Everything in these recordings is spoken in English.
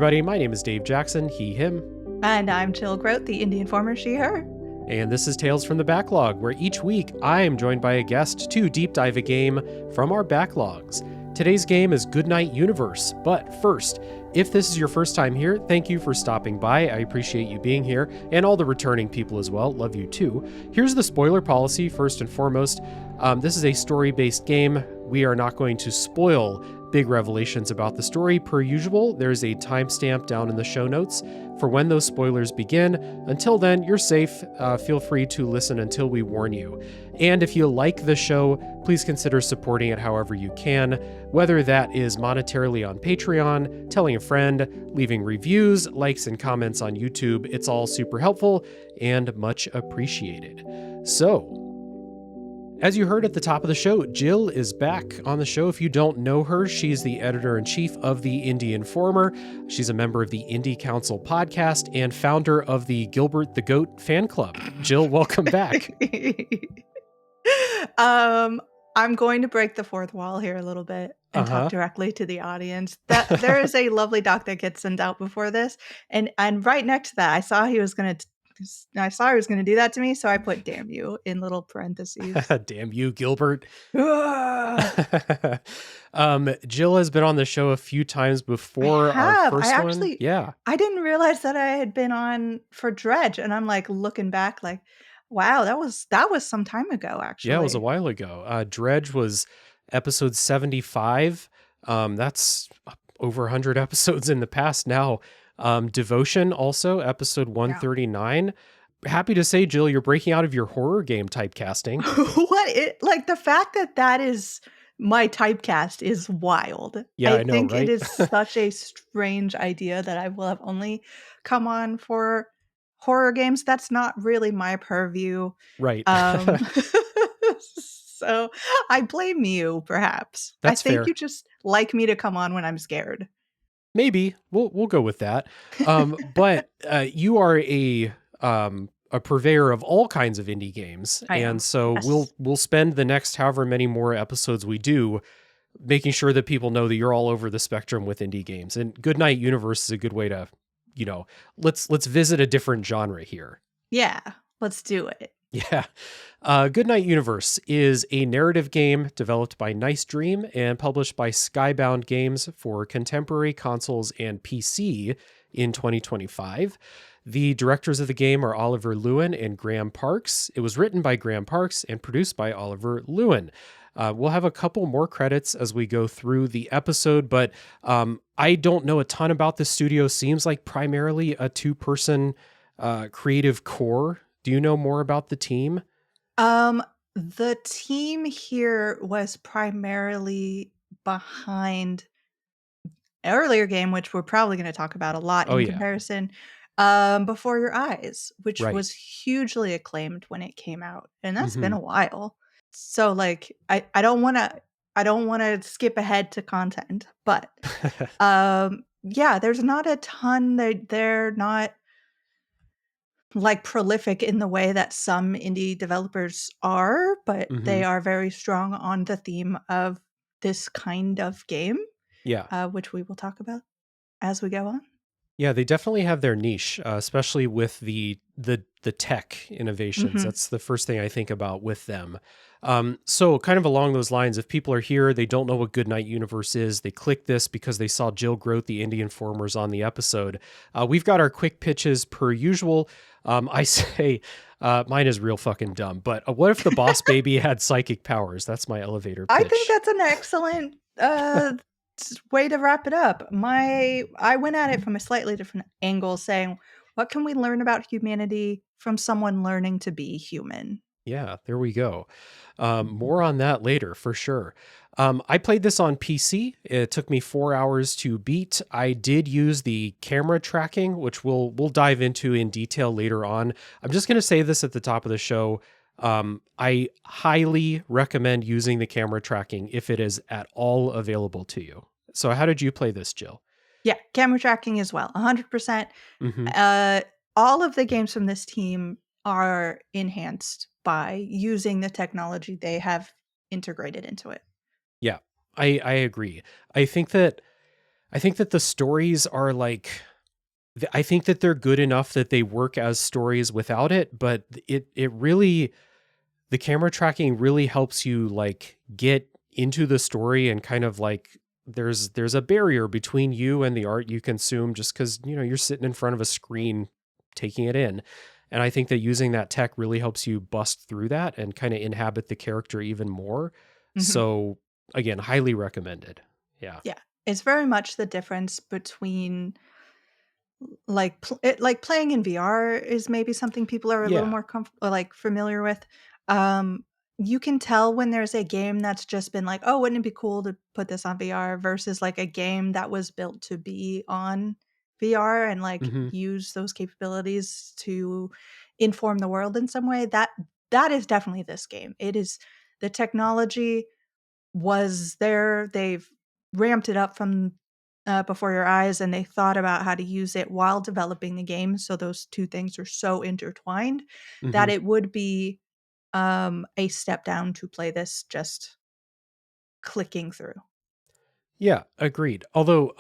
everybody. My name is Dave Jackson, he, him. And I'm Jill Grodt, the Indie Informer, she, her. And this is Tales from the Backlog, where each week I am joined by a guest to deep dive a game from our backlogs. Today's game is Goodnight Universe, but first, if this is your first time here, thank you for stopping by. I appreciate you being here, and all the returning people as well. Love you too. Here's the spoiler policy, first and foremost. This is a story-based game. We are not going to spoil big revelations about the story per usual. There's a timestamp down in the show notes for when those spoilers begin. Until then, you're safe. Feel free to listen until we warn you. And if you like the show, please consider supporting it however you can, whether that is monetarily on Patreon, telling a friend, leaving reviews, likes, and comments on YouTube. It's all super helpful and much appreciated. So, as you heard at the top of the show, Jill is back on the show. If you don't know her, she's the editor-in-chief of the Indie Informer. She's a member of the Indie Council podcast and founder of the Gilbert the Goat fan club. Jill, welcome back. I'm going to break the fourth wall here a little bit and talk directly to the audience. That there is a lovely doc that gets sent out before this, and right next to that, I saw he was going to do that to me, so I put "damn you" in little parentheses. Damn you, Gilbert. Jill has been on the show a few times before our first one. Yeah. I didn't realize that I had been on for Dredge, and I'm like looking back like, wow, that was some time ago, actually. Yeah, it was a while ago. Dredge was episode 75. That's over 100 episodes in the past now. Devotion also, episode 139. Yeah. Happy to say, Jill, you're breaking out of your horror game typecasting. The fact that is my typecast is wild. Yeah, I know, think right? It is such a strange idea that I will have only come on for horror games. That's not really my purview. Right. So I blame you, perhaps. That's I think fair. You just like me to come on when I'm scared. Maybe we'll go with that. But you are a purveyor of all kinds of indie games, and so yes. we'll spend the next however many more episodes we do making sure that people know that you're all over the spectrum with indie games. And Goodnight Universe is a good way to, let's visit a different genre here. Yeah, let's do it. Yeah. Goodnight Universe is a narrative game developed by Nice Dream and published by Skybound Games for contemporary consoles and PC in 2025. The directors of the game are Oliver Lewin and Graham Parks. It was written by Graham Parks and produced by Oliver Lewin. We'll have a couple more credits as we go through the episode, but I don't know a ton about the studio. Seems like primarily a two-person creative core. Do you know more about the team? The team here was primarily behind an earlier game, which we're probably going to talk about a lot in comparison, Before Your Eyes, which was hugely acclaimed when it came out, and that's been a while. So, I don't want to skip ahead to content, but yeah, there's not a ton. They're not prolific in the way that some indie developers are, but they are very strong on the theme of this kind of game. Yeah. Which we will talk about as we go on. Yeah, they definitely have their niche, especially with the tech innovations. That's the first thing I think about with them. So kind of along those lines, if people are here, they don't know what Goodnight Universe is, they click this because they saw Jill Grodt, the Indie Informers, on the episode. We've got our quick pitches per usual. I say mine is real fucking dumb, but what if the boss baby had psychic powers? That's my elevator pitch. I think that's an excellent way to wrap it up. I went at it from a slightly different angle, saying, what can we learn about humanity from someone learning to be human? Yeah, there we go. More on that later, for sure. I played this on PC. It took me 4 hours to beat. I did use the camera tracking, which we'll dive into in detail later on. I'm just going to say this at the top of the show. I highly recommend using the camera tracking if it is at all available to you. So how did you play this, Jill? Yeah, camera tracking as well, 100%. All of the games from this team are enhanced by using the technology they have integrated into it. Yeah, I agree. I think that I think that the stories are like, I think that they're good enough that they work as stories without it, but it really, the camera tracking really helps you like get into the story, and kind of like there's a barrier between you and the art you consume, just because, you know, you're sitting in front of a screen taking it in. And I think that using that tech really helps you bust through that and kind of inhabit the character even more. Mhm. So again, highly recommended. Yeah. Yeah. It's very much the difference between like playing in VR is maybe something people are a little Yeah. more like familiar with. Um, you can tell when there's a game that's just been like, "Oh, wouldn't it be cool to put this on VR?" versus like a game that was built to be on VR and like Hmm. use those capabilities to inform the world in some way. That is definitely this game. It is the technology was there. They've ramped it up from before your eyes, and they thought about how to use it while developing the game. So those two things are so intertwined Hmm. that it would be a step down to play this just clicking through. Yeah, agreed. Although,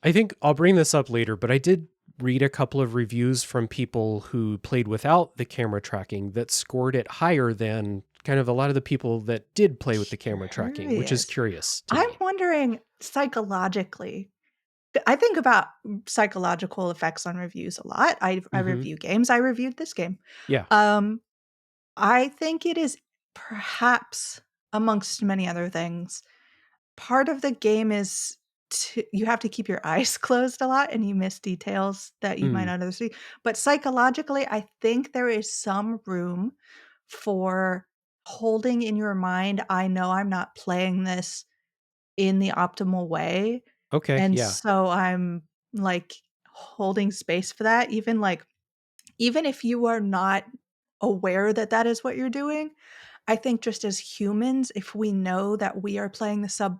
I think I'll bring this up later, but I did read a couple of reviews from people who played without the camera tracking that scored it higher than kind of a lot of the people that did play with the camera tracking, which is Curious. curious to I'm me. wondering psychologically. I think about psychological effects on reviews a lot. I Hmm. review games. I reviewed this game. Yeah. Um, I think it is perhaps, amongst many other things, part of the game is you have to keep your eyes closed a lot and you miss details that you might Mm. not otherwise see. But psychologically, I think there is some room for holding in your mind, I know I'm not playing this in the optimal way. Okay. And Yeah. so I'm like holding space for that, even if you are not aware that that is what you're doing. I think just as humans, if we know that we are playing the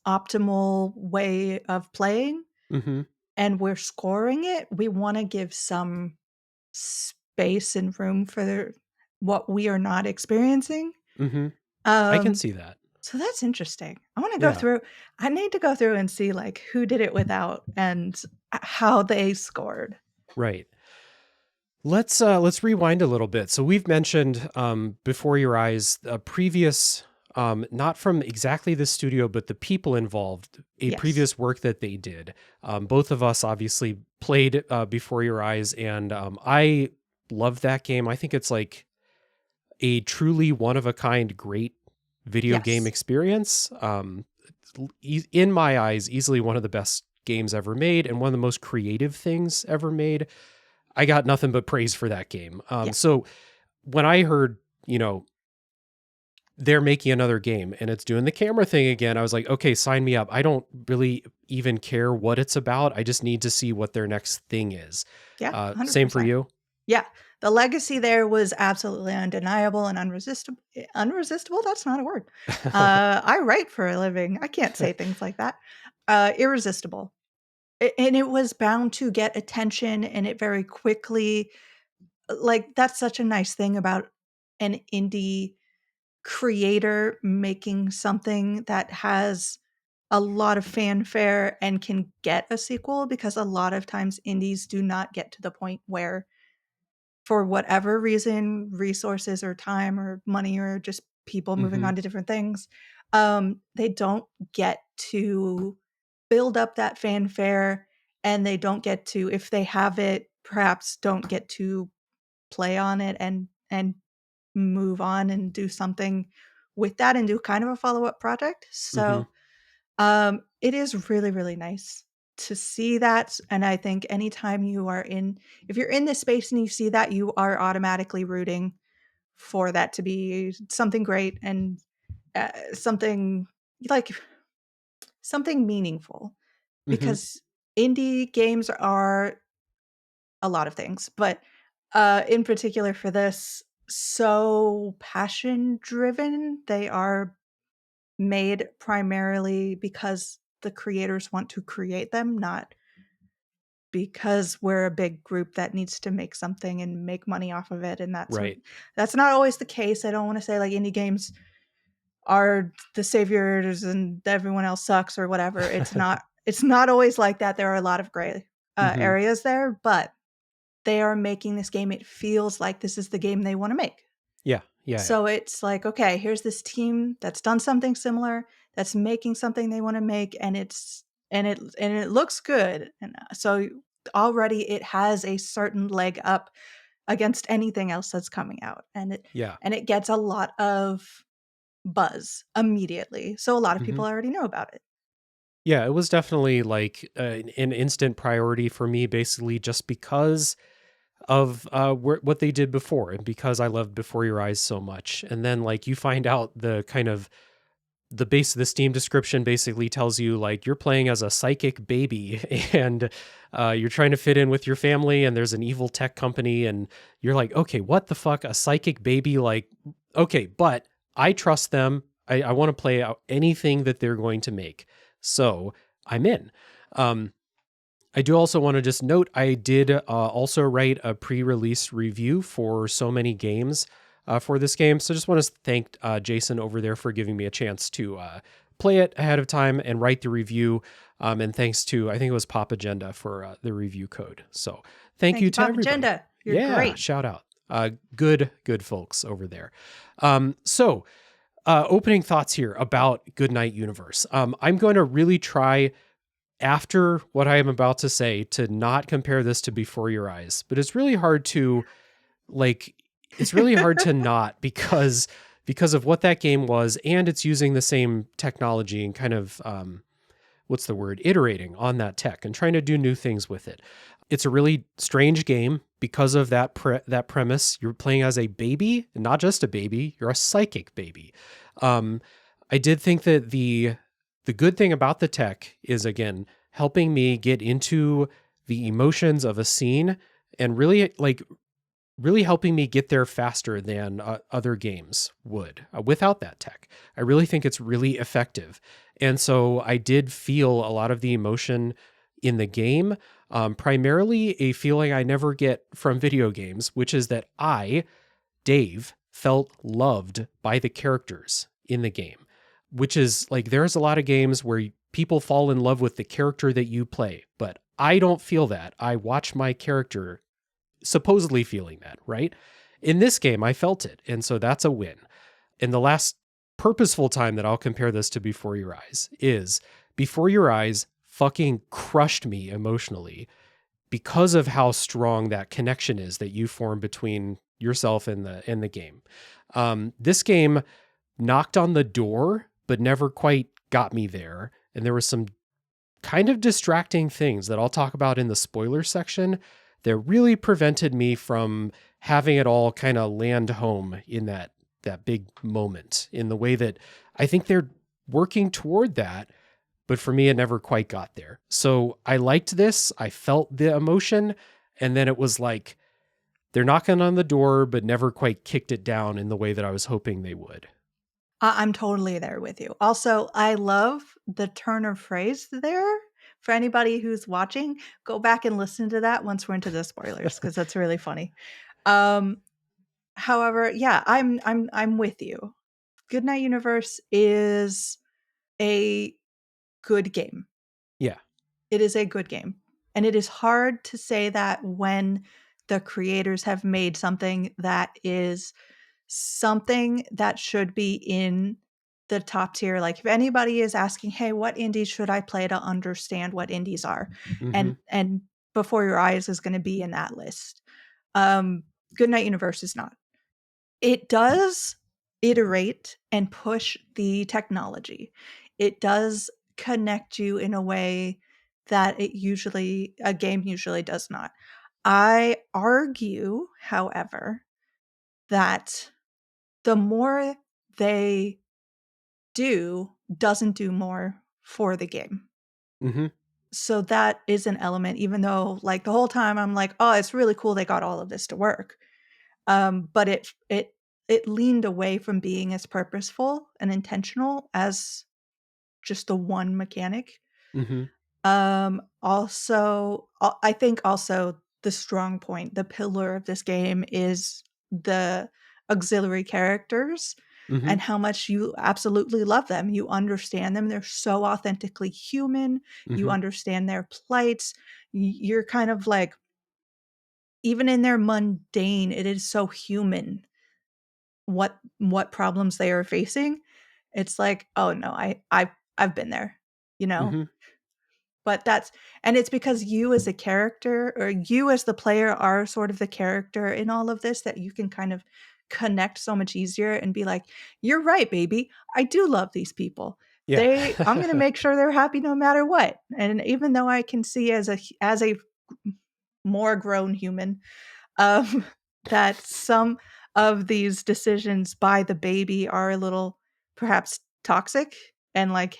suboptimal way of playing Hmm. and we're scoring it, we want to give some space and room for what we are not experiencing. Hmm. I can Um, see that. so that's interesting. I want to go Yeah. through. I need to go through and see like who did it without and how they scored. Right. Let's rewind a little bit. So we've mentioned, Before Your Eyes, a previous, not from exactly this studio, but the people involved, a Yes. previous work that they did. Both of us obviously played Before Your Eyes, and I love that game. I think it's like a truly one of a kind, great video game Yes. experience. In my eyes, easily one of the best games ever made, and one of the most creative things ever made. I got nothing but praise for that game. Yeah. So when I heard, you know, they're making another game and it's doing the camera thing again, I was like, okay, sign me up. I don't really even care what it's about. I just need to see what their next thing is. Yeah. Same for 100%. you. Yeah, the legacy there was absolutely undeniable and unresistible. Unresistible? That's not a word. I write for a living. I can't say things like that. Irresistible. And it was bound to get attention, and it very quickly, like, that's such a nice thing about an indie creator making something that has a lot of fanfare and can get a sequel, because a lot of times indies do not get to the point where, for whatever reason, resources or time or money or just people moving Hmm. on to different things, they don't get to build up that fanfare, and they don't get to, if they have it, perhaps don't get to play on it and move on and do something with that and do kind of a follow-up project. Hmm. So it is really, really nice to see that, and I think anytime you are in if you're in this space and you see that, you are automatically rooting for that to be something great and, something like something meaningful, Hmm. because indie games are a lot of things, but, in particular for this, so passion driven. They are made primarily because the creators want to create them, not because we're a big group that needs to make something and make money off of it, and Right. that's not always the case. I don't wanna say, like, indie games are the saviors and everyone else sucks or whatever. It's not It's not always like that. There are a lot of gray Mm-hmm. areas there, but they are making this game. It feels like this is the game they want to make. Yeah. Yeah. So it's like, okay, here's this team that's done something similar, that's making something they want to make, and it looks good. And so already it has a certain leg up against anything else that's coming out. Yeah. And it gets a lot of buzz immediately. So a lot of Mm-hmm. people already know about it. Yeah, it was definitely like an instant priority for me, basically just because of what they did before, and because I loved Before Your Eyes so much. And then like you find out the kind of the base of the Steam description basically tells you like you're playing as a psychic baby and you're trying to fit in with your family, and there's an evil tech company, and you're like, okay, what the fuck, a psychic baby? Like, okay, but I trust them. I want to play out anything that they're going to make, so I'm in. um, I do also want to just note I did also write a pre-release review for so many games for this game. So just want to thank Jason over there for giving me a chance to play it ahead of time and write the review. And thanks to, I think it was Pop Agenda for the review code. So thank Thank you you, to Pop everybody. Agenda. You're Yeah, great. shout out. Good folks over there. So opening thoughts here about Goodnight Universe. I'm going to really try, after what I am about to say, to not compare this to Before Your Eyes, but it's really hard to like, it's really hard to not, because of what that game was, and it's using the same technology and kind of what's the word, iterating on that tech and trying to do new things with it. It's a really strange game because of that that premise. You're playing as a baby, and not just a baby, you're a psychic baby. Um, I did think that the good thing about the tech is, again, helping me get into the emotions of a scene, and really helping me get there faster than other games would without that tech. I really think it's really effective. And so I did feel a lot of the emotion in the game, primarily a feeling I never get from video games, which is that I, Dave, felt loved by the characters in the game, which is like, there's a lot of games where people fall in love with the character that you play, but I don't feel that. I watch my character supposedly feeling that, right? In this game, I felt it. And so that's a win. And the last purposeful time that I'll compare this to Before Your Eyes is Before Your Eyes fucking crushed me emotionally because of how strong that connection is that you form between yourself and the game. This game knocked on the door, but never quite got me there. And there were some kind of distracting things that I'll talk about in the spoiler section that really prevented me from having it all kind of land home in that big moment, in the way that I think they're working toward that. But for me, it never quite got there. So I liked this. I felt the emotion. And then it was like, they're knocking on the door, but never quite kicked it down in the way that I was hoping they would. I'm totally there with you. Also, I love the turn of phrase there. For anybody who's watching, go back and listen to that once we're into the spoilers, because that's really funny. Um, however, yeah, I'm with you. Goodnight Universe is a good game. Yeah. It is a good game. And it is hard to say that when the creators have made something that is something that should be in the top tier. Like if anybody is asking, "Hey, what indies should I play to understand what indies are?" Mm-hmm. and Before Your Eyes is going to be in that list. Goodnight Universe is not. It does iterate and push the technology. It does connect you in a way that a game usually does not. I argue, however, that the more they do doesn't do more for the game. Mm-hmm. So that is an element, even though like the whole time I'm like, oh, it's really cool they got all of this to work. But it leaned away from being as purposeful and intentional as just the one mechanic. Mm-hmm. Also, I think also the strong point, the pillar of this game is the auxiliary characters. Mm-hmm. and how much you absolutely love them. You understand them. They're so authentically human. You Mm-hmm. understand their plights. You're kind of like, even in their mundane, it is so human what problems they are facing. It's like, oh no, I've been there, you know. Mm-hmm. But that's, and it's because you as a character, or you as the player, are sort of the character in all of this, that you can kind of connect so much easier and be like, you're right, baby. I do love these people. Yeah. I'm going to make sure they're happy no matter what. And even though I can see as a more grown human, um, that some of these decisions by the baby are a little perhaps toxic, and like,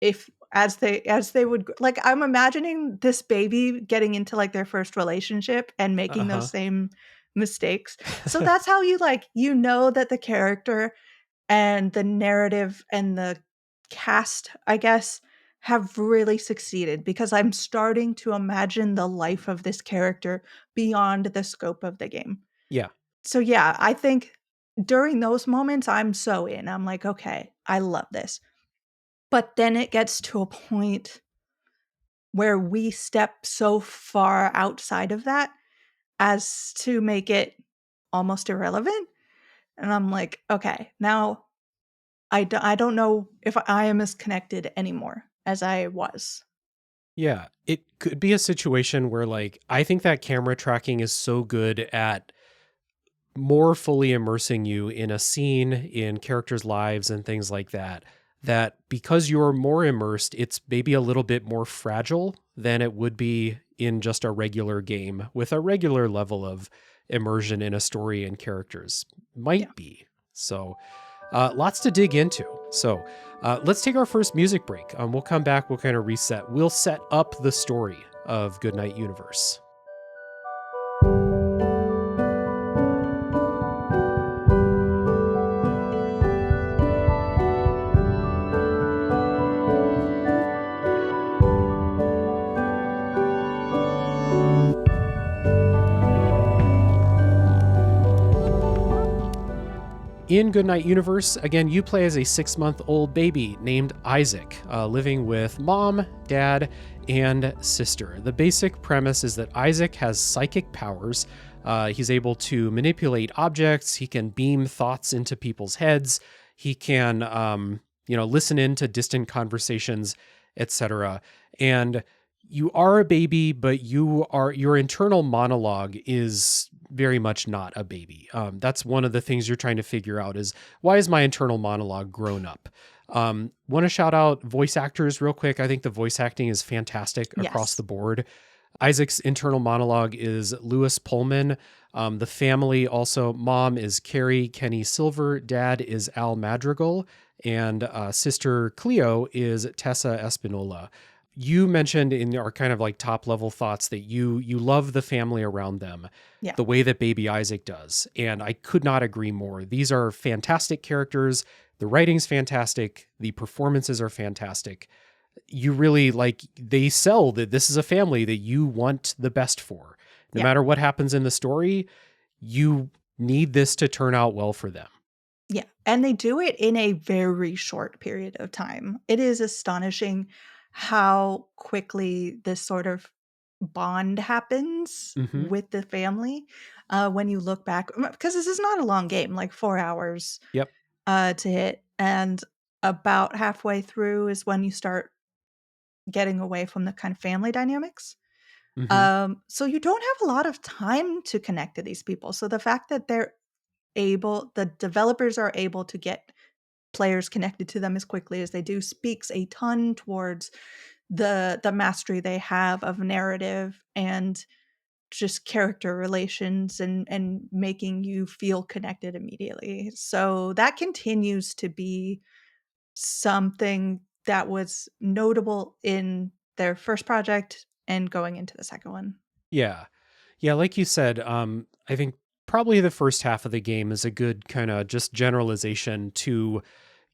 if as they would like, I'm imagining this baby getting into like their first relationship and making Uh-huh. those same mistakes. So that's how you like, you know, that the character and the narrative and the cast, I guess, have really succeeded, because I'm starting to imagine the life of this character beyond the scope of the game. Yeah. So yeah, I think during those moments I'm so in. I'm like, okay, I love this. But then it gets to a point where we step so far outside of that as to make it almost irrelevant. And I'm like, okay, now I don't know if I am as connected anymore as I was. Yeah. It could be a situation where, like, I think that camera tracking is so good at more fully immersing you in a scene, in characters' lives and things like that, that because you're more immersed, it's maybe a little bit more fragile than it would be in just a regular game with a regular level of immersion in a story and characters. Yeah. Might be. So, lots to dig into. So, let's take our first music break. We'll come back, we'll kind of reset. We'll set up the story of Goodnight Universe. In Goodnight Universe, again, you play as a 6-month-old baby named Isaac, living with mom, dad, and sister. The basic premise is that Isaac has psychic powers. He's able to manipulate objects. He can beam thoughts into people's heads. He can, listen into distant conversations, etc. And you are a baby, but your internal monologue is very much not a baby. That's one of the things you're trying to figure out is, why is my internal monologue grown up? Want to shout out voice actors real quick. I think the voice acting is fantastic across Yes. the board. Isaac's internal monologue is Lewis Pullman. The family also, mom is Carrie Kenny Silver, dad is Al Madrigal, and sister Cleo is Tessa Espinola. You mentioned in our kind of like top level thoughts that you love the family around them, Yeah. the way that baby Isaac does. And I could not agree more. These are fantastic characters. The writing's fantastic. The performances are fantastic. You really like, they sell that this is a family that you want the best for. No Yeah. matter what happens in the story, you need this to turn out well for them. Yeah. And they do it in a very short period of time. It is astonishing how quickly this sort of bond happens Mm-hmm. with the family, when you look back, because this is not a long game, like 4 hours Yep. to hit. And about halfway through is when you start getting away from the kind of family dynamics. Mm-hmm. So you don't have a lot of time to connect to these people. So the fact that the developers are able to get players connected to them as quickly as they do speaks a ton towards the mastery they have of narrative and just character relations, and making you feel connected immediately. So that continues to be something that was notable in their first project and going into the second one. Yeah. Yeah, like you said, I think probably the first half of the game is a good kind of just generalization to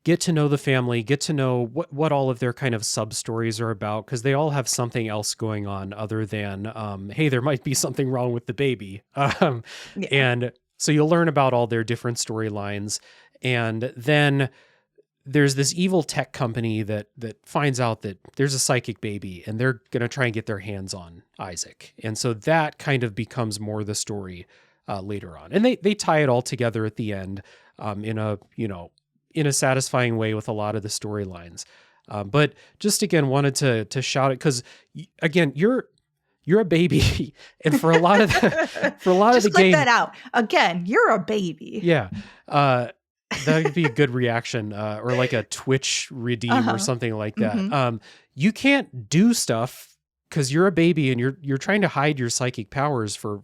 get to know the family, get to know what all of their kind of sub stories are about, because they all have something else going on other than, hey, there might be something wrong with the baby. Yeah. And so you'll learn about all their different storylines. And then there's this evil tech company that finds out that there's a psychic baby, and they're going to try and get their hands on Isaac. And so that kind of becomes more the story later on. And they tie it all together at the end in a satisfying way with a lot of the storylines. But just again, wanted to shout it because again, you're a baby, and for a lot of the game, that out again. You're a baby. Yeah, that would be a good reaction, or like a Twitch redeem or something like that. Mm-hmm. You can't do stuff because you're a baby and you're trying to hide your psychic powers for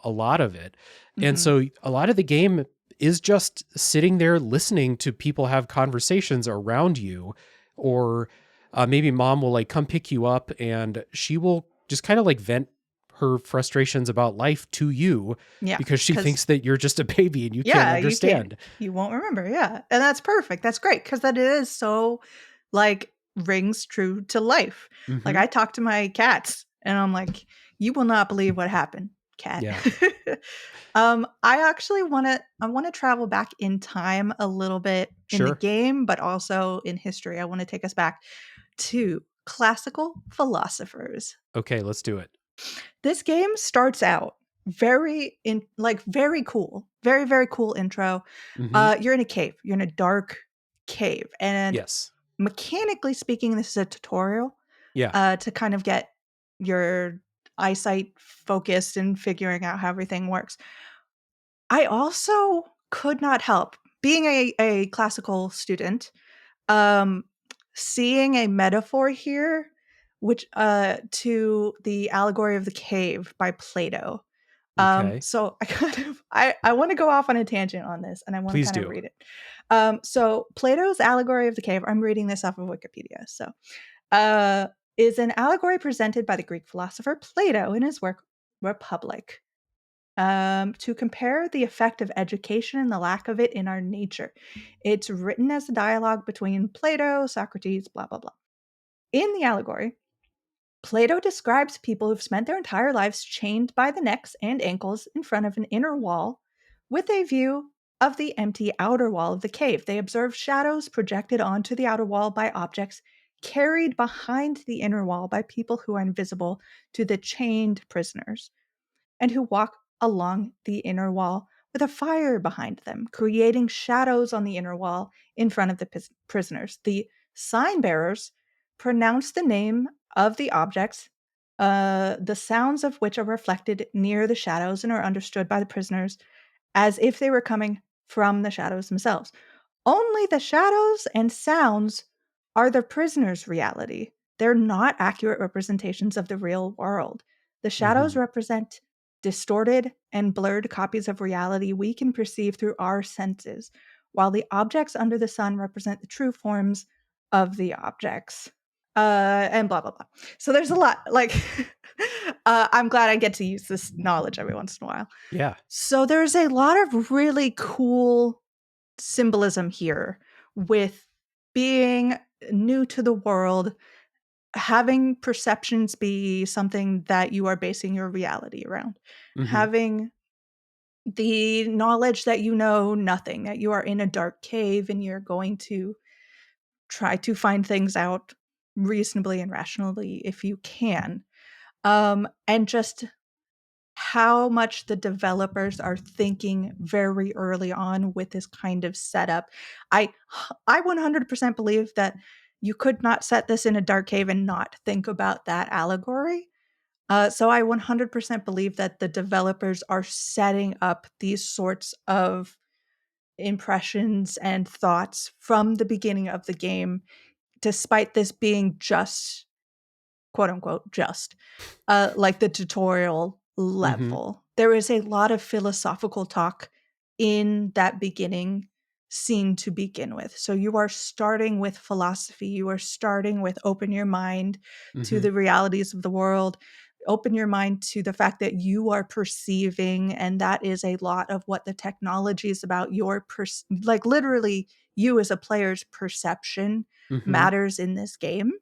a lot of it, and so a lot of the game is just sitting there listening to people have conversations around you, or maybe mom will like come pick you up and she will just kind of like vent her frustrations about life to you because she thinks that you're just a baby and you can't understand. You won't remember. Yeah. And that's perfect. That's great. Because that is so like rings true to life. Mm-hmm. Like I talk to my cats and I'm like, you will not believe what happened, cat. Yeah. I actually want to travel back in time a little bit in the game, but also in history. I want to take us back to classical philosophers. Okay, let's do it. This game starts out very cool. Very, very cool intro. Mm-hmm. You're in a cave. You're in a dark cave. And yes, mechanically speaking, this is a tutorial. Yeah. To kind of get your eyesight focused and figuring out how everything works. I also could not help being a classical student, seeing a metaphor here, which to the allegory of the cave by Plato. Okay. So I want to go off on a tangent on this, and I want to kind of read it. So Plato's allegory of the cave, I'm reading this off of Wikipedia. So is an allegory presented by the Greek philosopher Plato in his work Republic. To compare the effect of education and the lack of it in our nature. It's written as a dialogue between Plato, Socrates, blah, blah, blah. In the allegory, Plato describes people who've spent their entire lives chained by the necks and ankles in front of an inner wall with a view of the empty outer wall of the cave. They observe shadows projected onto the outer wall by objects carried behind the inner wall by people who are invisible to the chained prisoners, and who walk along the inner wall with a fire behind them, creating shadows on the inner wall in front of the prisoners. The sign bearers pronounce the name of the objects, the sounds of which are reflected near the shadows and are understood by the prisoners as if they were coming from the shadows themselves. Only the shadows and sounds are the prisoners' reality. They're not accurate representations of the real world. The shadows represent distorted and blurred copies of reality we can perceive through our senses, while the objects under the sun represent the true forms of the objects. And blah, blah, blah. So there's a lot. Like, I'm glad I get to use this knowledge every once in a while. Yeah. So there's a lot of really cool symbolism here with being new to the world, having perceptions be something that you are basing your reality around, having the knowledge that you know nothing, that you are in a dark cave and you're going to try to find things out reasonably and rationally if you can. And just how much the developers are thinking very early on with this kind of setup. I 100% believe that you could not set this in a dark cave and not think about that allegory. So I 100% believe that the developers are setting up these sorts of impressions and thoughts from the beginning of the game, despite this being just, quote unquote, just like the tutorial level. There is a lot of philosophical talk in that beginning scene to begin with. So you are starting with philosophy. You are starting with open your mind to the realities of the world. Open your mind to the fact that you are perceiving, and that is a lot of what the technology is about. Your like literally you as a player's perception matters in this game.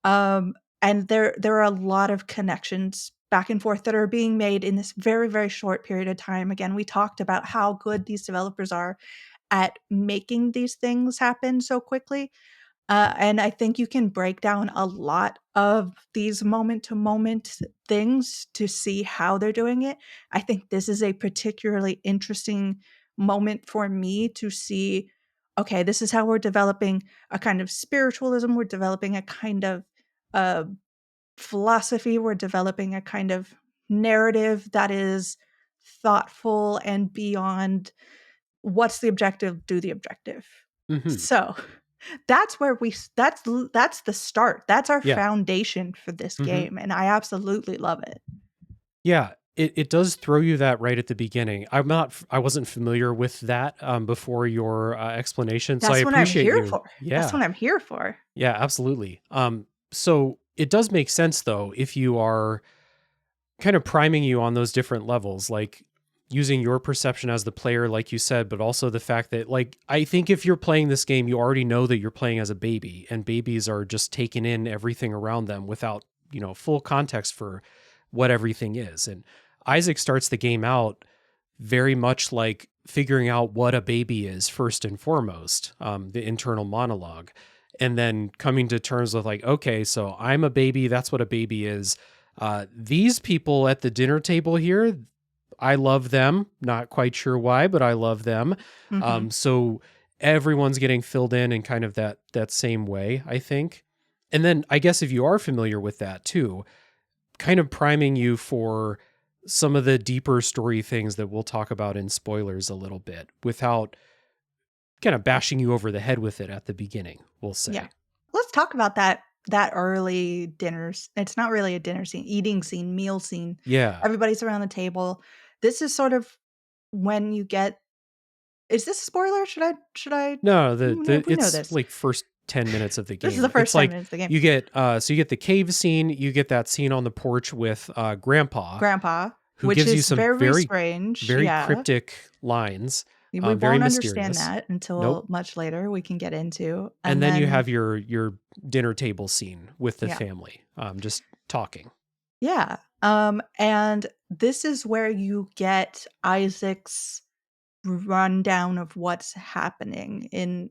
And there are a lot of connections back and forth that are being made in this very, very short period of time. Again, we talked about how good these developers are at making these things happen so quickly. And I think you can break down a lot of these moment to moment things to see how they're doing it. I think this is a particularly interesting moment for me to see, okay, this is how we're developing a kind of spiritualism. We're developing a kind of uh, philosophy. We're developing a kind of narrative that is thoughtful and beyond what's the objective, do the objective. Mm-hmm. So that's where that's the start. That's our Yeah. foundation for this Mm-hmm. game, and I absolutely love it. Yeah, it does throw you that right at the beginning. I wasn't familiar with that before your explanation, so I That's what I'm appreciate here you. for. That's Yeah, what I'm here for. yeah, absolutely. So it does make sense though if you are kind of priming you on those different levels, like using your perception as the player, like you said, but also the fact that, like, I think if you're playing this game, you already know that you're playing as a baby, and babies are just taking in everything around them without, full context for what everything is. And Isaac starts the game out very much like figuring out what a baby is first and foremost, the internal monologue, and then coming to terms with, like, okay, so I'm a baby. That's what a baby is. These people at the dinner table here, I love them. Not quite sure why, but I love them. Mhm. So everyone's getting filled in kind of that same way, I think. And then I guess if you are familiar with that too, kind of priming you for some of the deeper story things that we'll talk about in spoilers a little bit without kind of bashing you over the head with it at the beginning, we'll Yeah. say. Let's talk about that early dinners. It's not really a dinner scene, eating scene, meal scene. Yeah. Everybody's around the table. This is sort of when you get is this a spoiler? Should I No, we know it's this. like first 10 minutes of the This is the game. first It's 10 like minutes of the game. you get the cave scene, you get that scene on the porch with Grandpa, Grandpa, who which gives you is some very very strange, very yeah. cryptic lines, We very won't understand mysterious. that until Nope. much later we can get into, And and then you then have your dinner table scene with the yeah. family, just talking. Yeah, and this is where you get Isaac's rundown of what's happening in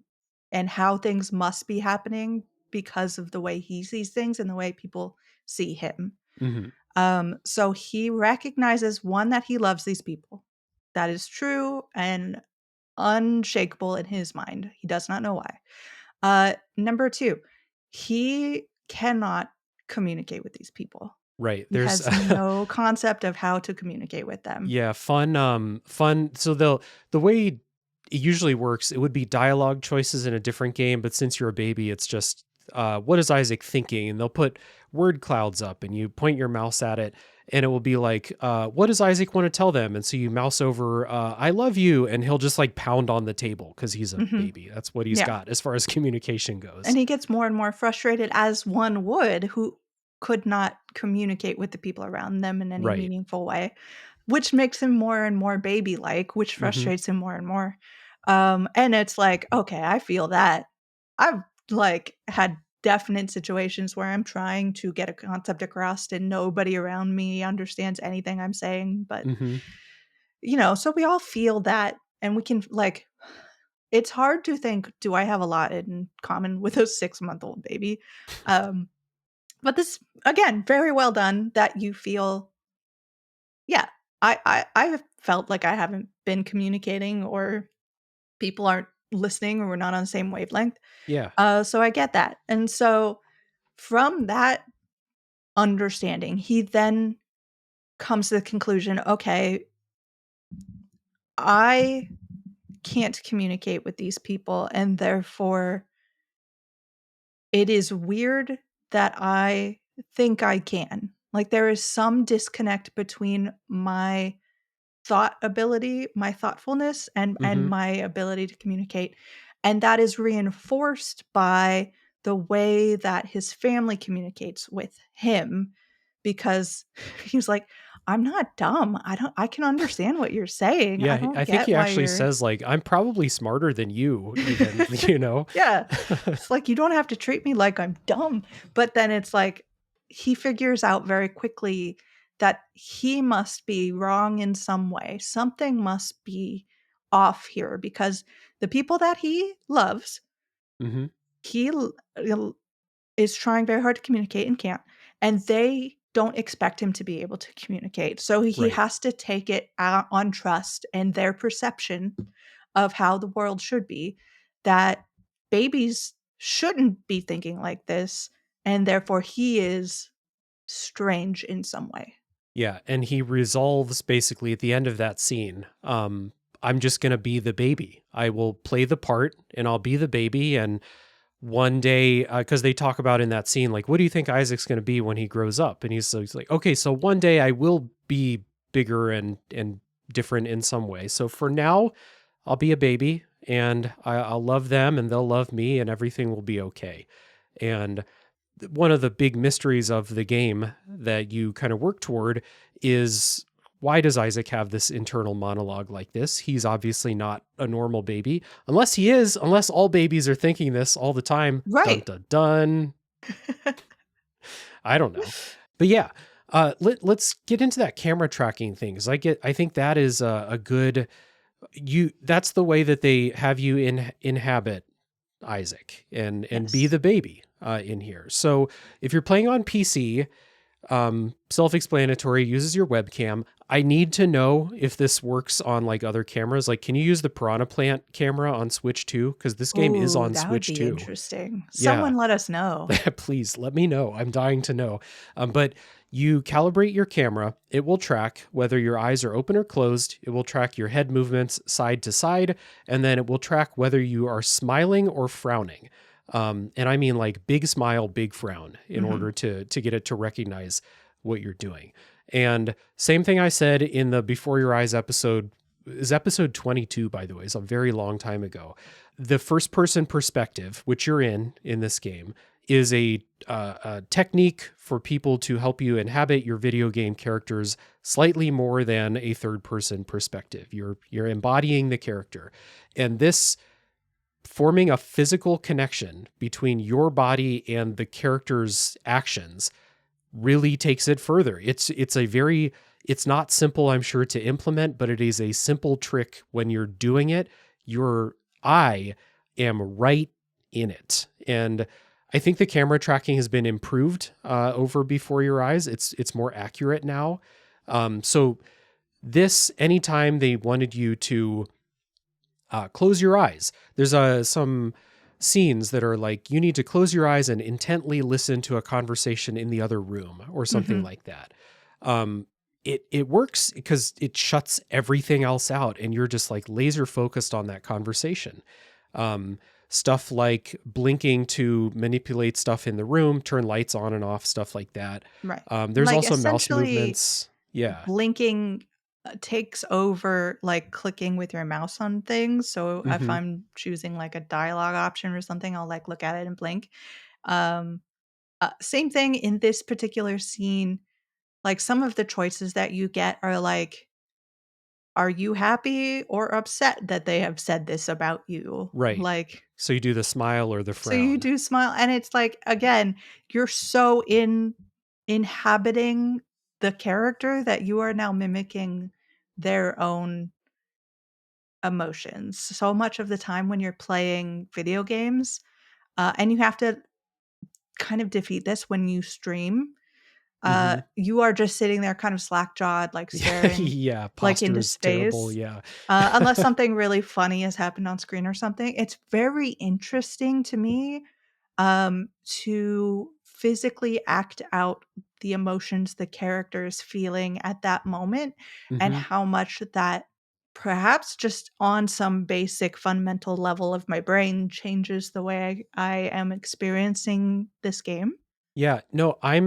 and how things must be happening because of the way he sees things and the way people see him. Hmm. So he recognizes, 1, that he loves these people. That is true and unshakable in his mind. He does not know why. Number 2, he cannot communicate with these people. Right. He There's has no concept of how to communicate with them. yeah, fun. So the way it usually works, it would be dialogue choices in a different game, but since you're a baby, it's just what is Isaac thinking? And they'll put word clouds up and you point your mouse at it and it will be like, what does Isaac want to tell them? And so you mouse over, I love you, and he'll just like pound on the table because he's a Mhm. baby. That's what he's Yeah. got as far as communication And goes. he gets more and more frustrated, as one would who could not communicate with the people around them in any Right. meaningful way, which makes him more and more baby-like, which Hmm. frustrates him more and more. And it's like, okay, I feel that. I've like had definite situations where I'm trying to get a concept across and nobody around me understands anything I'm saying, but Hmm. so we all feel that and we can like it's hard to think, do I have a lot in common with a 6-month-old baby? Um, but this again, very well done that you feel, yeah, I have felt like I haven't been communicating or people aren't listening or we're not on the same wavelength. Yeah. So I get that. And so from that understanding, he then comes to the conclusion, okay, I can't communicate with these people and therefore it is weird that I think I can. Like, there is some disconnect between my thought ability, my thoughtfulness, and Hmm. my ability to communicate, and that is reinforced by the way that his family communicates with him because he's like, "I'm not dumb. I can understand what you're saying. I Yeah, don't I think get he why actually you're." says, like, I'm probably smarter than you even, you know? Yeah. It's like, "You don't have to treat me like I'm dumb." But then it's like, he figures out very quickly that he must be wrong in some way. Something must be off here because the people that he loves, Mm-hmm. he is trying very hard to communicate and can't, and they don't expect him to be able to communicate. So he Right. has to take it out on trust and their perception of how the world should be, that babies shouldn't be thinking like this, and therefore he is strange in some way. Yeah, and he resolves basically at the end of that scene. I'm just going to be the baby. I will play the part and I'll be the baby. And one day, because they talk about in that scene, like, what do you think Isaac's going to be when he grows up? And he's like, okay, so one day I will be bigger and different in some way. So for now, I'll be a baby and I'll love them and they'll love me and everything will be okay. And one of the big mysteries of the game that you kind of work toward is, why does Isaac have this internal monologue like this? He's obviously not a normal baby, unless he is, unless all babies are thinking this all the time. Dun, Right. dun, dun. I don't know. But yeah, let's get into that camera tracking thing. Cause I think that is a good, that's the way that they have you inhabit Isaac and be Yes. the baby in here. So if you're playing on PC, self-explanatory, uses your webcam. I need to know if this works on like other cameras. Like, can you use the Piranha Plant camera on Switch 2? Because this game is Ooh, on that would Switch be 2. interesting. Yeah. Someone let us know. Please let me know. I'm dying to know. But you calibrate your camera. It will track whether your eyes are open or closed. It will track your head movements side to side. And then it will track whether you are smiling or frowning. And I mean like big smile, big frown in order to get it to recognize what you're doing. And same thing I said in the Before Your Eyes episode, is episode 22, by the way, so a very long time ago. The first person perspective, which you're in this game, is a technique for people to help you inhabit your video game characters slightly more than a third person perspective. You're embodying the character. And this forming a physical connection between your body and the character's actions really takes it further. It's not simple, I'm sure, to implement, but it is a simple trick. When you're doing it, I am right in it. And I think the camera tracking has been improved over Before Your Eyes. It's more accurate now. So this, anytime they wanted you to close your eyes, there's some scenes that are like, you need to close your eyes and intently listen to a conversation in the other room or something like that. It works because it shuts everything else out and you're just like laser focused on that conversation. Stuff like blinking to manipulate stuff in the room, turn lights on and off, stuff like that. Right. There's Like, also mouse essentially, movements. Yeah. blinking takes over like clicking with your mouse on things. So if Mm-hmm. I'm choosing like a dialogue option or something, I'll like look at it and blink. Um, Same thing in this particular scene. Like, some of the choices that you get are like, are you happy or upset that they have said this about you? Right. Like, So you do the smile or the so you frown. do smile, and it's like, again, you're so inhabiting the character that you are now mimicking their own emotions. So much of the time when you're playing video games, and you have to kind of defeat this when you stream, Mm-hmm. you are just sitting there kind of slack-jawed, like staring Yeah. like Posture into is terrible. space, Yeah. unless something really funny has happened on screen or something. It's very interesting to me, to physically act out the emotions the character is feeling at that moment, and Mm-hmm. how much that perhaps just on some basic fundamental level of my brain changes the way I am experiencing this game. Yeah. No, I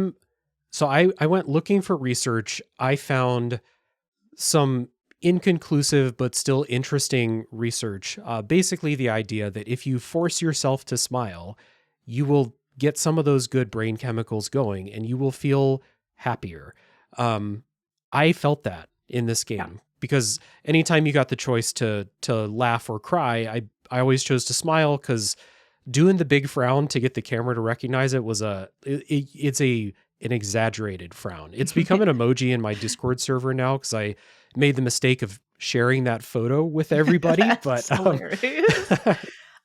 went looking for research. I found some inconclusive but still interesting research. Basically, the idea that if you force yourself to smile, you will get some of those good brain chemicals going and you will feel happier. Um, I felt that in this Yeah. game because anytime you got the choice to laugh or cry, I always chose to smile because doing the big frown to get the camera to recognize it was it's an exaggerated frown. It's become an emoji in my Discord server now because I made the mistake of sharing that photo with everybody. That's hilarious.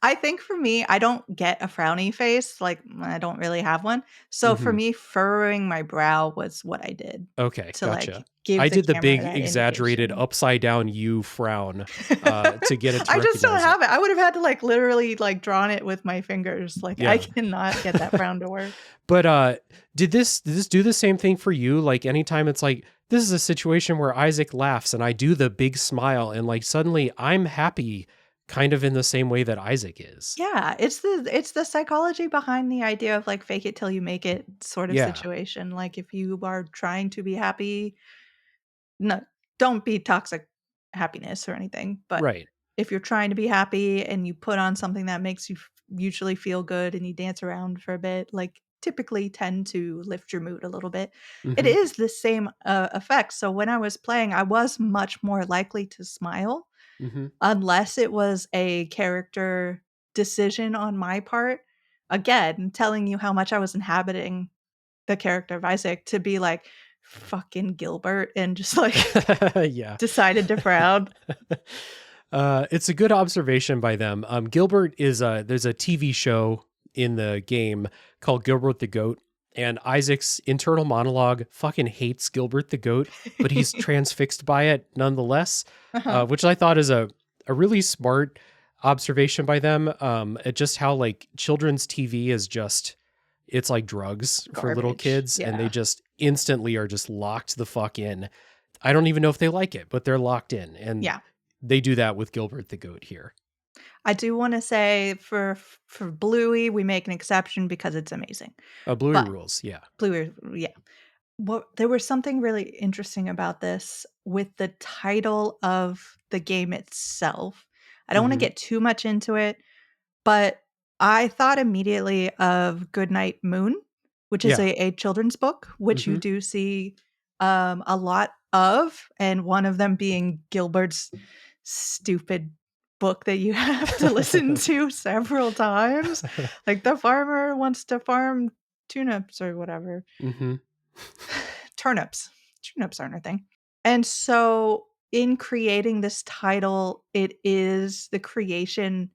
I think for me, I don't get a frowny face. Like, I don't really have one. So for me, furrowing my brow was what I did Okay, to gotcha. like give I the did the camera big that exaggerated indication. upside down U frown to get it to I just don't recognize it. have it. I would have had to like literally like drawn it with my fingers. Like I Yeah. cannot get that frown to work. But did this do the same thing for you? Like anytime it's like this is a situation where Isaac laughs and I do the big smile and like suddenly I'm happy kind of in the same way that Isaac is. Yeah, it's the psychology behind the idea of like fake it till you make it sort of Yeah. situation. Like if you are trying to be happy, no, don't be toxic happiness or anything. But Right. if you're trying to be happy and you put on something that makes you usually feel good and you dance around for a bit, like typically tend to lift your mood a little bit. It Mhm. is the same effect. So when I was playing, I was much more likely to smile Mhm. unless it was a character decision on my part. Again, telling you how much I was inhabiting the character of Isaac to be like, "Fucking Gilbert," and just, like, Yeah. decided to frown. It's a good observation by them. Gilbert is there's a TV show in the game called Gilbert the Goat, and Isaac's internal monologue fucking hates Gilbert the Goat, but he's transfixed by it nonetheless, Uh-huh. which I thought is a really smart observation by them. At just how like children's TV is just it's like drugs for little Garbage. kids, and they Yeah. just instantly are just locked the fuck in. I don't even know if they like it, but they're locked in, and Yeah. they do that with Gilbert the Goat here. I do wanna say for Bluey, we make an exception because it's amazing. Bluey But rules, yeah. Bluey, yeah. Well, there was something really interesting about this with the title of the game itself. I don't wanna Mhm, get too much into it, but I thought immediately of Goodnight Moon, which is yeah. a children's book, which you Mhm. do see, a lot of, and one of them being Gilbert's stupid book that you have to listen to several times. Like, the farmer wants to farm turnips or whatever. Mhm. Turnips. Turnips aren't a thing. And so in creating this title, it is the creation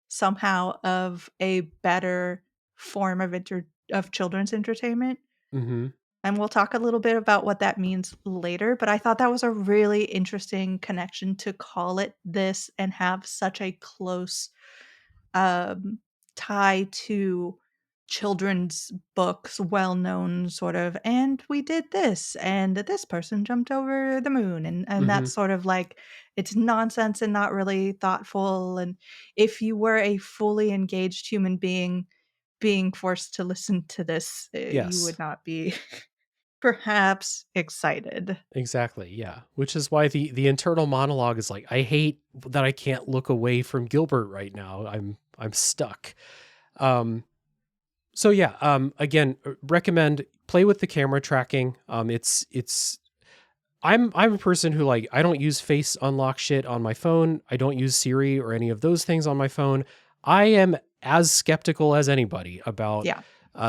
somehow of a better form of children's entertainment. Mhm. And we'll talk a little bit about what that means later, but I thought that was a really interesting connection to call it this and have such a close um, tie to children's books, well known sort of, and we did this, and this person jumped over the moon, and that's Mhm. sort of like it's nonsense and not really thoughtful. And if you were a fully engaged human being forced to listen to this, you Yes. would not be perhaps excited. Exactly, yeah. Which is why the internal monologue is like, "I hate that I can't look away from Gilbert right now. I'm stuck." Um, so yeah, again, recommend play with the camera tracking. It's I'm a person who like I don't use face unlock shit on my phone. I don't use Siri or any of those things on my phone. I am as skeptical as anybody about Yeah.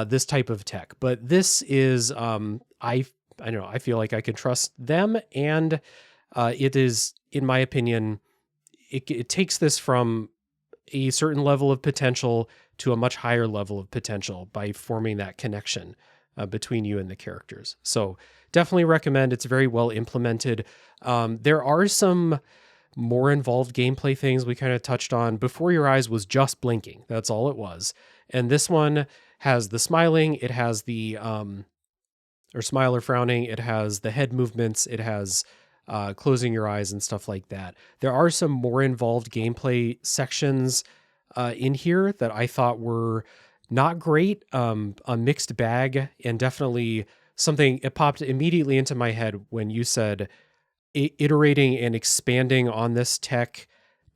this type of tech, but this is I don't know I feel like I can trust them, and it is in my opinion it takes this from a certain level of potential to a much higher level of potential by forming that connection between you and the characters. So definitely recommend. It's very well implemented. There are some more involved gameplay things we kind of touched on. Before Your Eyes was just blinking. That's all it was. And this one has the smiling. It has the or smile or frowning. It has the head movements. It has closing your eyes and stuff like that. There are some more involved gameplay sections in here that I thought were not great, a mixed bag, and definitely something it popped immediately into my head when you said iterating and expanding on this tech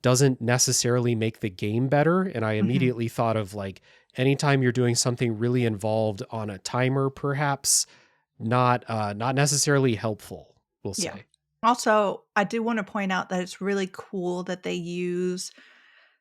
doesn't necessarily make the game better. And I Mhm. immediately thought of like anytime you're doing something really involved on a timer, perhaps not necessarily helpful, we'll Yeah. say. Also, I do want to point out that it's really cool that they use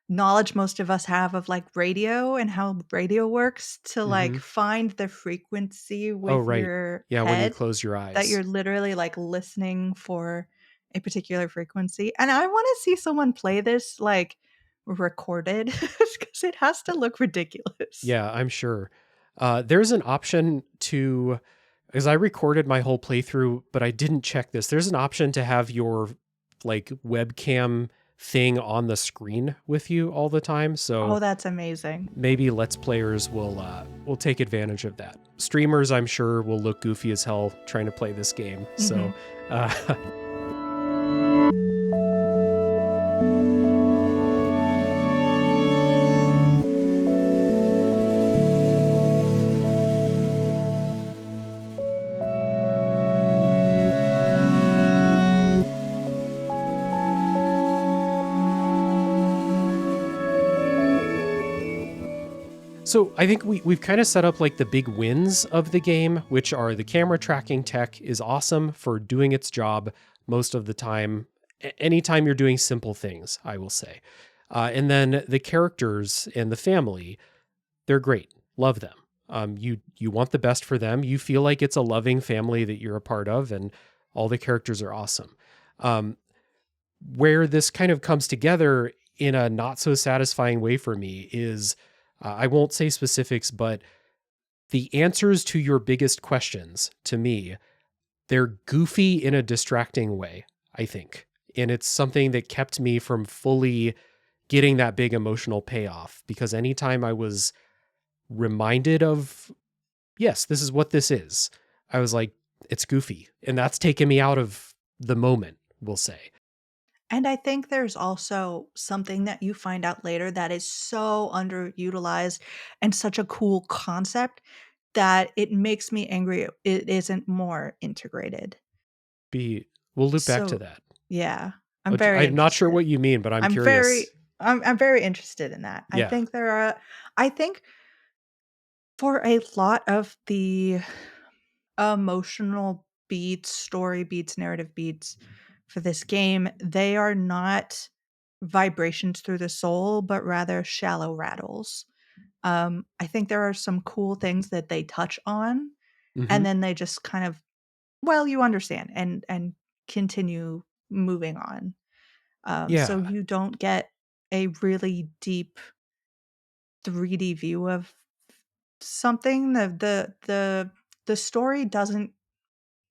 knowledge most of us have of like radio and how radio works to like Hmm. find the frequency Oh, with right. your Yeah, when you head close your that eyes. you're literally like listening for a particular frequency. And I want to see someone play this like recorded because it has to look ridiculous. Yeah, I'm sure. There's an option to, because I recorded my whole playthrough, but I didn't check this. There's an option to have your like webcam thing on the screen with you all the time. So Oh, that's amazing. maybe Let's Players will take advantage of that. Streamers, I'm sure, will look goofy as hell trying to play this game. So So I think we've kind of set up like the big wins of the game, which are the camera tracking tech is awesome for doing its job most of the time. Anytime you're doing simple things, I will say. And then the characters and the family, they're great. Love them. You want the best for them. You feel like it's a loving family that you're a part of, and all the characters are awesome. Where this kind of comes together in a not so satisfying way for me is, I won't say specifics, but the answers to your biggest questions, to me, they're goofy in a distracting way, I think. And it's something that kept me from fully getting that big emotional payoff, because anytime I was reminded of, yes, this is what this is, I was like, it's goofy. And that's taken me out of the moment, we'll say. And I think there's also something that you find out later that is so underutilized and such a cool concept that it makes me angry it isn't more integrated. We'll loop back to So, that. yeah, I'm very I'm not sure interested. what you mean, but I'm I'm curious. I'm very interested in that. Yeah. I think for a lot of the emotional beats, story beats, narrative beats for this game, they are not vibrations through the soul, but rather shallow rattles. I think there are some cool things that they touch on, Mm-hmm. and then they just kind of, well, you understand, and continue moving on. So Yeah. you don't get a really deep 3D view of something. The story doesn't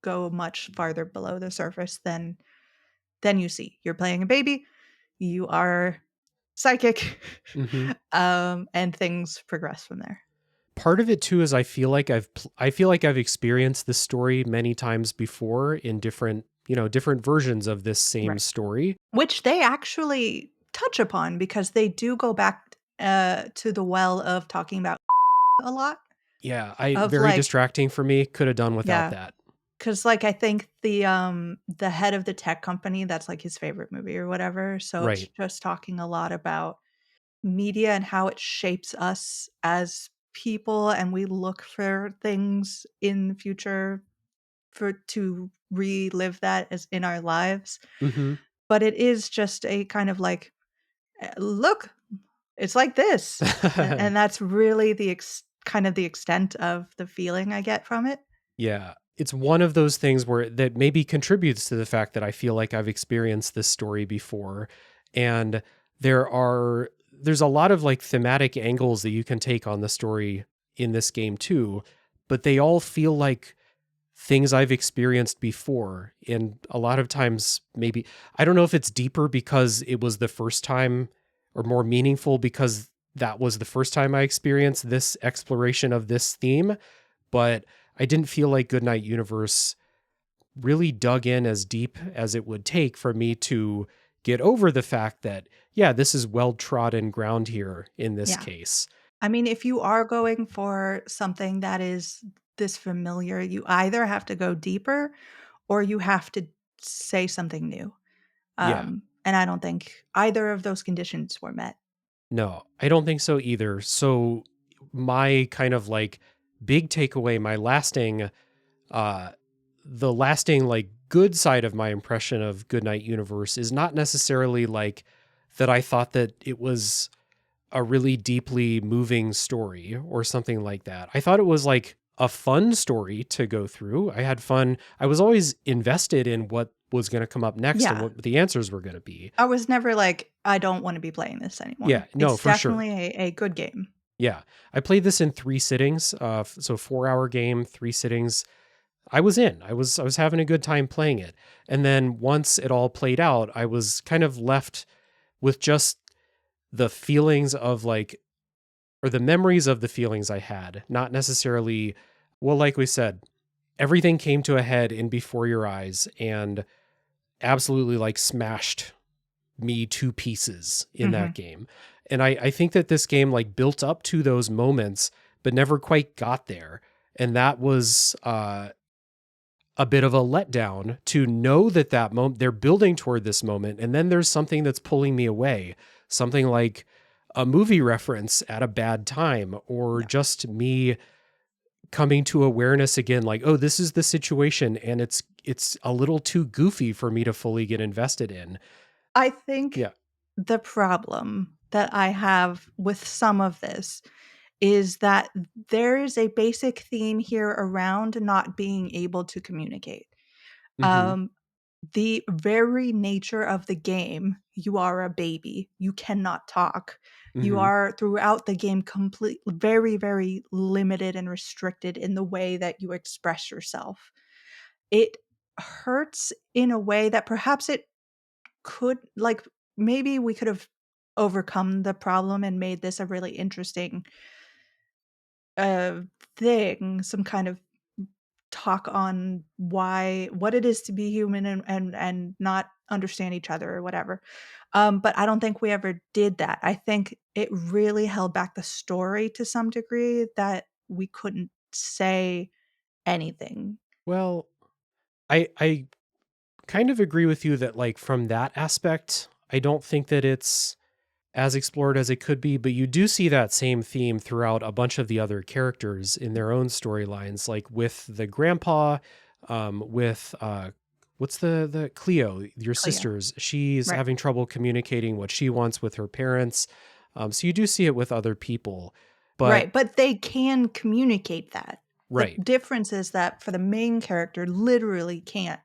go much farther below the surface than you see. You're playing a baby, you are psychic, Mm-hmm. and things progress from there. Part of it too is I feel like I've experienced this story many times before in different versions of this same Right. story. Which they actually touch upon because they do go back to the well of talking about a lot Yeah, of very like, distracting for me. Could have done without yeah, that. because like I think the head of the tech company, that's like his favorite movie or whatever. So it's Right. just talking a lot about media and how it shapes us as people, and we look for things in the future for to relive that as in our lives. Mm-hmm. But it is just a kind of like, look, it's like this. And that's really kind of the extent of the feeling I get from it. Yeah. It's one of those things where that maybe contributes to the fact that I feel like I've experienced this story before. And there's a lot of like thematic angles that you can take on the story in this game too, but they all feel like things I've experienced before. And a lot of times, maybe, I don't know if it's deeper because it was the first time, or more meaningful because that was the first time I experienced this exploration of this theme, but I didn't feel like Goodnight Universe really dug in as deep as it would take for me to get over the fact that, yeah, this is well trodden ground here in this Yeah. case. I mean, if you are going for something that is this familiar, you either have to go deeper or you have to say something new. Yeah. And I don't think either of those conditions were met. No, I don't think so either. So my kind of like big takeaway, uh the lasting like good side of my impression of Goodnight Universe is not necessarily like that I thought that it was a really deeply moving story or something like that. I thought it was like a fun story to go through. I had fun. I was always invested in what was going to come up next and Yeah. what the answers were going to be. I was never like, I don't want to be playing this anymore. Yeah, no, It's for sure. definitely a good game. Yeah. I played this in 3 sittings. So 4-hour game, 3 sittings. I was in. I was having a good time playing it. And then once it all played out, I was kind of left with just the feelings of like, or the memories of the feelings I had, not necessarily, well, like we said, everything came to a head in before your eyes and absolutely like smashed me to pieces in that game. And I think that this game like built up to those moments, but never quite got there. And that was a bit of a letdown to know that that moment they're building toward this moment. And then there's something that's pulling me away, something like a movie reference at a bad time, or just me coming to awareness again, like, oh, this is the situation. And it's a little too goofy for me to fully get invested in. I think the problem that I have with some of this is that there is a basic theme here around not being able to communicate. The very nature of the game, you are a baby, you cannot talk. You are throughout the game very, very limited and restricted in the way that you express yourself. It hurts in a way that perhaps it could, like, maybe we could have overcome the problem and made this a really interesting thing, some kind of talk on what it is to be human and not understand each other or whatever. But I don't think we ever did that. I think it really held back the story to some degree that we couldn't say anything. Well, I kind of agree with you that like from that aspect, I don't think that it's as explored as it could be, but you do see that same theme throughout a bunch of the other characters in their own storylines, like with the grandpa, with what's the Cleo, your sister's, she's Right. having trouble communicating what she wants with her parents. So you do see it with other people, but Right, but they can communicate that. The right. difference is that for the main character, literally can't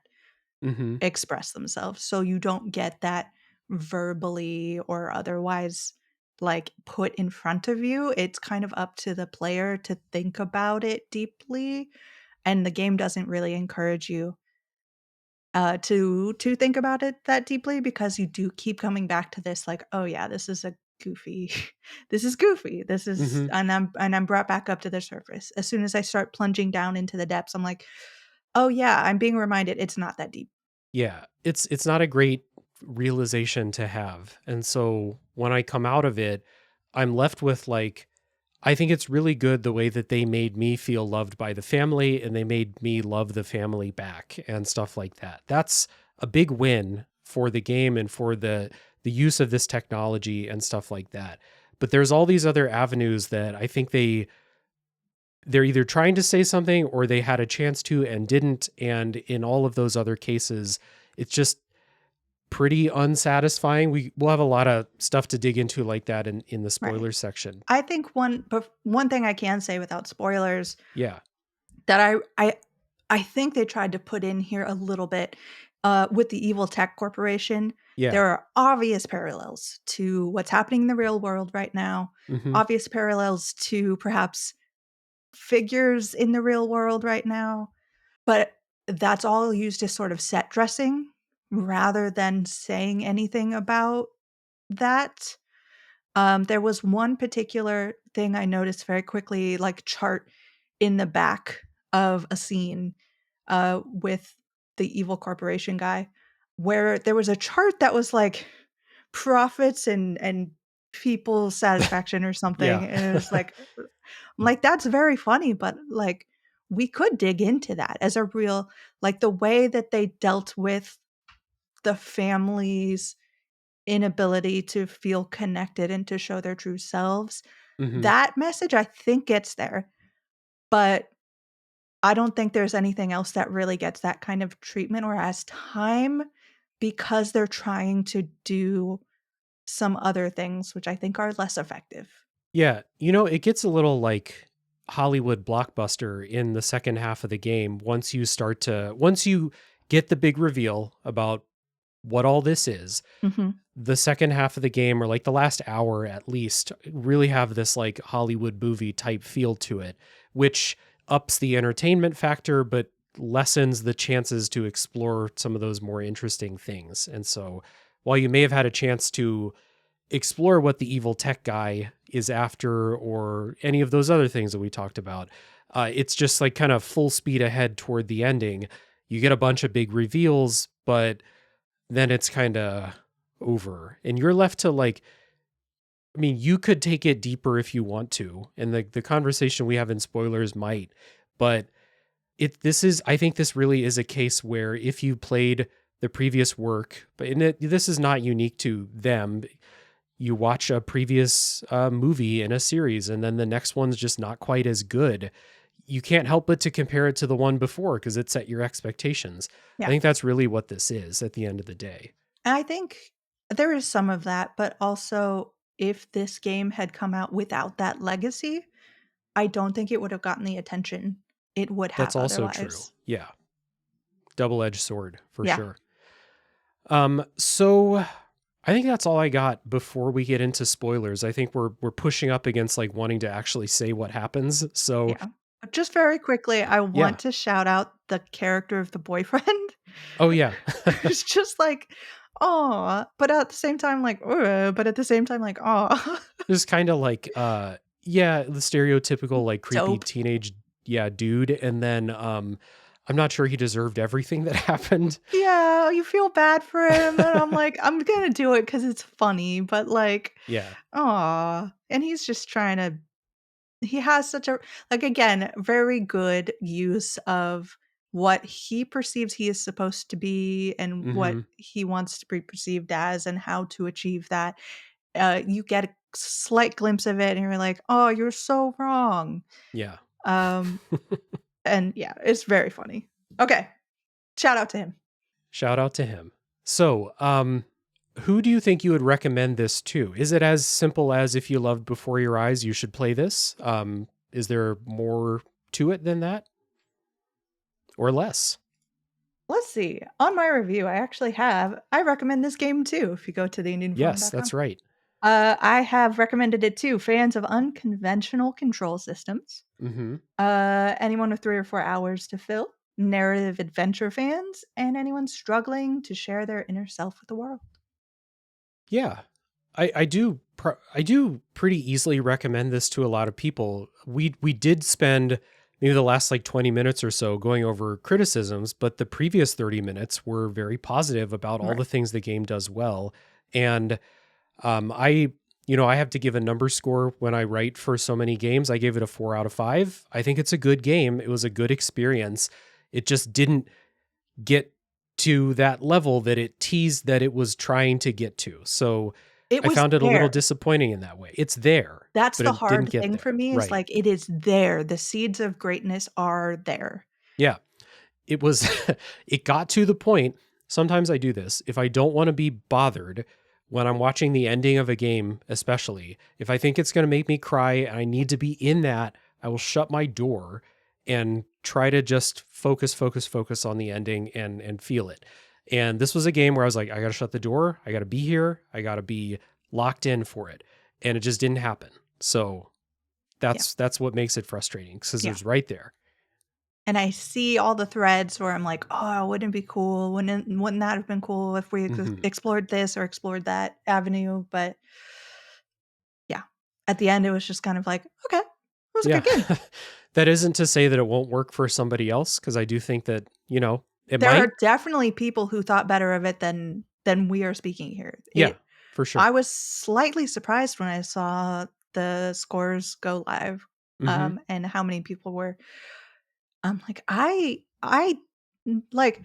Mm-hmm. express themselves, so you don't get that verbally or otherwise, like, put in front of you. It's kind of up to the player to think about it deeply, and the game doesn't really encourage you, to think about it that deeply because you do keep coming back to this, like, "Oh, yeah, this is a goofy this is goofy, this is," Mm-hmm. and I'm brought back up to the surface. As soon as I start plunging down into the depths, I'm like, "Oh, yeah, I'm being reminded it's not that deep." Yeah, it's not a great realization to have. And so when I come out of it, I'm left with like, I think it's really good the way that they made me feel loved by the family and they made me love the family back and stuff like that. That's a big win for the game and for the use of this technology and stuff like that. But there's all these other avenues that I think they're either trying to say something or they had a chance to and didn't. And in all of those other cases, it's just pretty unsatisfying. We'll have a lot of stuff to dig into like that in the Right. spoiler section. I think one thing I can say without spoilers Yeah. that I think they tried to put in here a little bit, with the evil tech corporation. Yeah. There are obvious parallels to what's happening in the real world right now, Mm-hmm. obvious parallels to perhaps figures in the real world right now, but that's all used as sort of set dressing rather than saying anything about that. There was one particular thing I noticed very quickly, like chart in the back of a scene, with the evil corporation guy, where there was a chart that was like profits and people's satisfaction or something, Yeah. and it was like, I'm like, "That's very funny," but, like, we could dig into that as a real, like, the way that they dealt with the family's inability to feel connected and to show their true selves. Mm-hmm. That message, I think, gets there, but I don't think there's anything else that really gets that kind of treatment or has time because they're trying to do some other things, which I think are less effective. Yeah. You know, it gets a little like Hollywood blockbuster in the second half of the game once you get the big reveal about what all this is. Mm-hmm. The second half of the game, or like the last hour at least, really have this like Hollywood movie type feel to it, which ups the entertainment factor, but lessens the chances to explore some of those more interesting things. And so while you may have had a chance to explore what the evil tech guy is after or any of those other things that we talked about, it's just like kind of full speed ahead toward the ending. You get a bunch of big reveals, but then it's kind of over and you're left to like, I mean, you could take it deeper if you want to, and the conversation we have in spoilers might, but I think this really is a case where if you played the previous work, but this is not unique to them. You watch a previous movie in a series and then the next one's just not quite as good. You can't help but to compare it to the one before because it set your expectations. I Yeah. think that's really what this is at the end of the day. And I think there is some of that, but also if this game had come out without that legacy, I don't think it would have gotten the attention it would That's have also true. otherwise. Yeah. Double-edged sword for Yeah. sure. So I think that's all I got before we get into spoilers. I think we're pushing up against like wanting to actually say what happens. So Yeah. Just very quickly, I yeah. want to shout out the character of the boyfriend. Oh yeah. It's just like, "Aw," but at the same time, like, "Ugh," but at the same time, like, "Aw." Just kind of like yeah, the stereotypical like creepy Dope. teenage dude, and then I'm not sure he deserved everything that happened. Yeah, you feel bad for him, and I'm like, "I'm gonna do it because it's funny," but, like, Yeah. aw, and he's just trying to he has such a like, again, very good use of what he perceives he is supposed to be and what Mhm. he wants to be perceived as and how to achieve that. You get a slight glimpse of it and you're like, "Oh, you're so wrong." Yeah. Um, and yeah, it's very funny. Okay, shout out to him. Shout out to him. So, who do you think you would recommend this to? Is it as simple as if you loved Before Your Eyes, you should play this? Is there more to it than that or less? Let's see. On my review, I recommend this game too if you go to Yes, that's theindianforum.com. right. I have recommended it to fans of unconventional control systems, Mhm. anyone with 3 or 4 hours to fill, narrative adventure fans, and anyone struggling to share their inner self with the world. Yeah. I do pretty easily recommend this to a lot of people. We did spend maybe the last like 20 minutes or so going over criticisms, but the previous 30 minutes were very positive about all Right. the things the game does well. And I I have to give a number score when I write for so many games. I gave it a 4 out of 5. I think it's a good game. It was a good experience. It just didn't get to that level that it teased that it was trying to get to. So It I was found it a little there. disappointing in that way. It's there, That's but the it didn't hard get thing for there. me is, Right. like, it is there. The seeds of greatness are there. Yeah. It was it got to the point. Sometimes I do this. If I don't want to be bothered when I'm watching the ending of a game, especially if I think it's going to make me cry and I need to be in that, I will shut my door and try to just focus on the ending and feel it. And this was a game where I was like, I got to shut the door. I got to be here. I got to be locked in for it. And it just didn't happen. So Yeah, that's what makes it frustrating because it yeah. was right there. And I see all the threads where I'm like, "Oh, wouldn't it be cool? Wouldn't that have been cool if we Mhm. explored this or explored that avenue?" But yeah, at the end, it was just kind of like, "Okay, it was a Yeah. good game." That isn't to say that it won't work for somebody else, because I do think that, it There might. are definitely people who thought better of it than we are speaking here. Yeah, for sure. I was slightly surprised when I saw the scores go live, Mhm. and how many people were I'm like, like,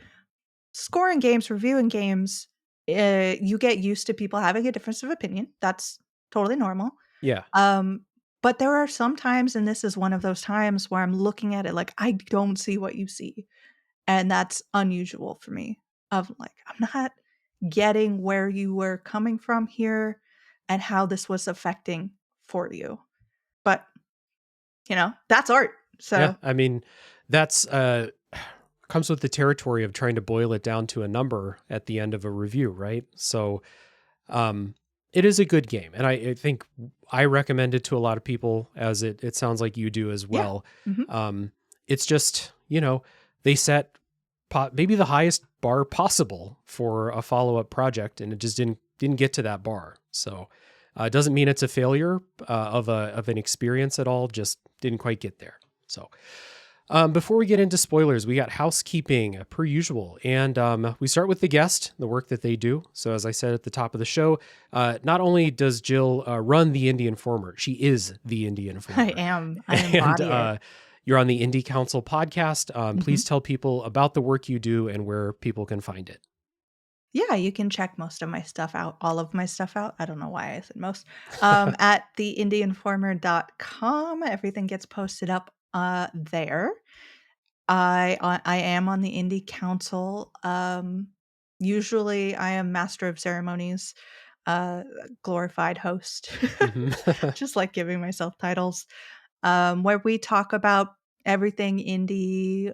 scoring games, reviewing games, you get used to people having a difference of opinion. That's totally normal. Yeah. Um, but there are some times, and this is one of those times where I'm looking at it like, I don't see what you see. And that's unusual for me. Of like, I'm not getting where you were coming from here and how this was affecting for you. But, that's art. Yeah, So I mean, that's, comes with the territory of trying to boil it down to a number at the end of a review, right? So it is a good game. And I think I recommend it to a lot of people, as it sounds like you do as well. Yeah. It's just, they set maybe the highest bar possible for a follow-up project, and it just didn't get to that bar. So it doesn't mean it's a failure of an experience at all, just didn't quite get there. So before we get into spoilers, we got housekeeping per usual. And we start with the guest, the work that they do. So as I said at the top of the show, not only does Jill run the Indie Informer, she is the Indie Informer. I embody it. You're on the Indie Council podcast. Please tell people about the work you do and where people can find it. Yeah, you can check most of my stuff out, all of my stuff out. I don't know why I said most. At theindieinformer.com. Everything gets posted up there. I am on the Indie Council. Usually I am Master of Ceremonies, glorified host. Just like giving myself titles. Where we talk about everything indie,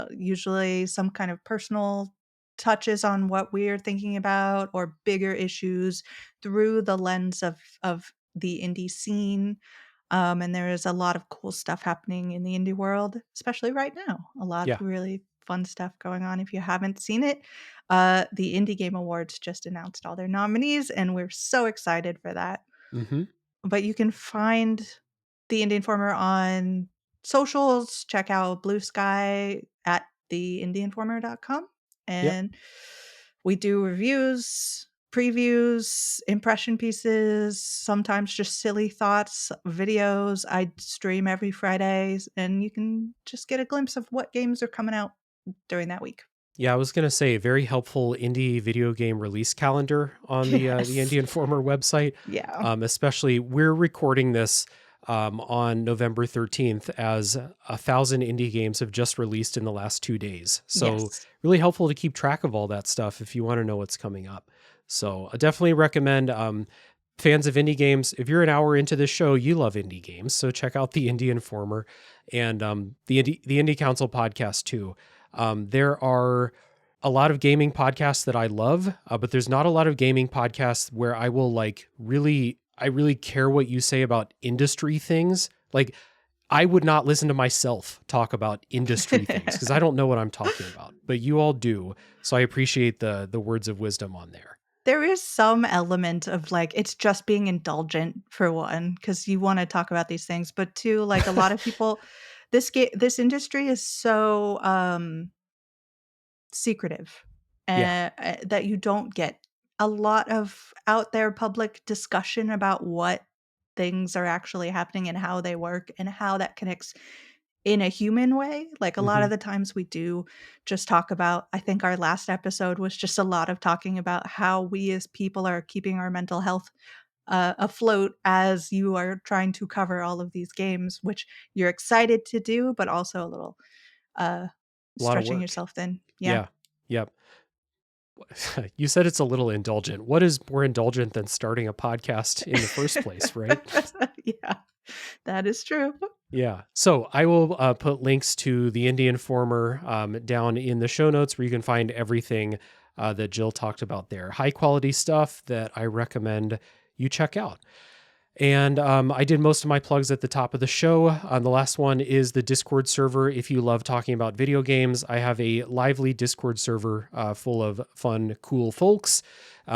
usually some kind of personal touches on what we're thinking about or bigger issues through the lens of the indie scene. And there is a lot of cool stuff happening in the indie world, especially right now. A lot Yeah. of really fun stuff going on. If you haven't seen it, the Indie Game Awards just announced all their nominees, and we're so excited for that. But you can find the Indie Informer on socials. Check out Blue Sky at theindieinformer.com. And we do reviews, previews, impression pieces, sometimes just silly thoughts, videos. I stream every Friday, and you can just get a glimpse of what games are coming out during that week. Yeah, I was going to say, very helpful indie video game release calendar on the Indie Informer website. Yeah. Especially, we're recording this on November 13th, as 1,000 indie games have just released in the last 2 days. So really helpful to keep track of all that stuff if you want to know what's coming up. So I definitely recommend fans of indie games. If you're an hour into this show, you love indie games. So check out the Indie Informer and the Indie Council podcast too. There are a lot of gaming podcasts that I love, but there's not a lot of gaming podcasts where I will I really care what you say about industry things. Like, I would not listen to myself talk about industry things because I don't know what I'm talking about, but you all do. So I appreciate the words of wisdom on there. There is some element of it's just being indulgent, for one, because you want to talk about these things, but two, a lot of people, this industry is so secretive that you don't get a lot of out there public discussion about what things are actually happening and how they work and how that connects in a human way. A lot of the times we do just talk about, I think our last episode was just a lot of talking about how we as people are keeping our mental health afloat as you are trying to cover all of these games, which you're excited to do, but also a little stretching yourself thin. Yeah. Yep. You said it's a little indulgent. What is more indulgent than starting a podcast in the first place, right? Yeah, that is true. Yeah. So I will put links to the Indie Informer down in the show notes where you can find everything that Jill talked about there. High quality stuff that I recommend you check out. And I did most of my plugs at the top of the show. The last one is the Discord server. If you love talking about video games, I have a lively Discord server full of fun, cool folks.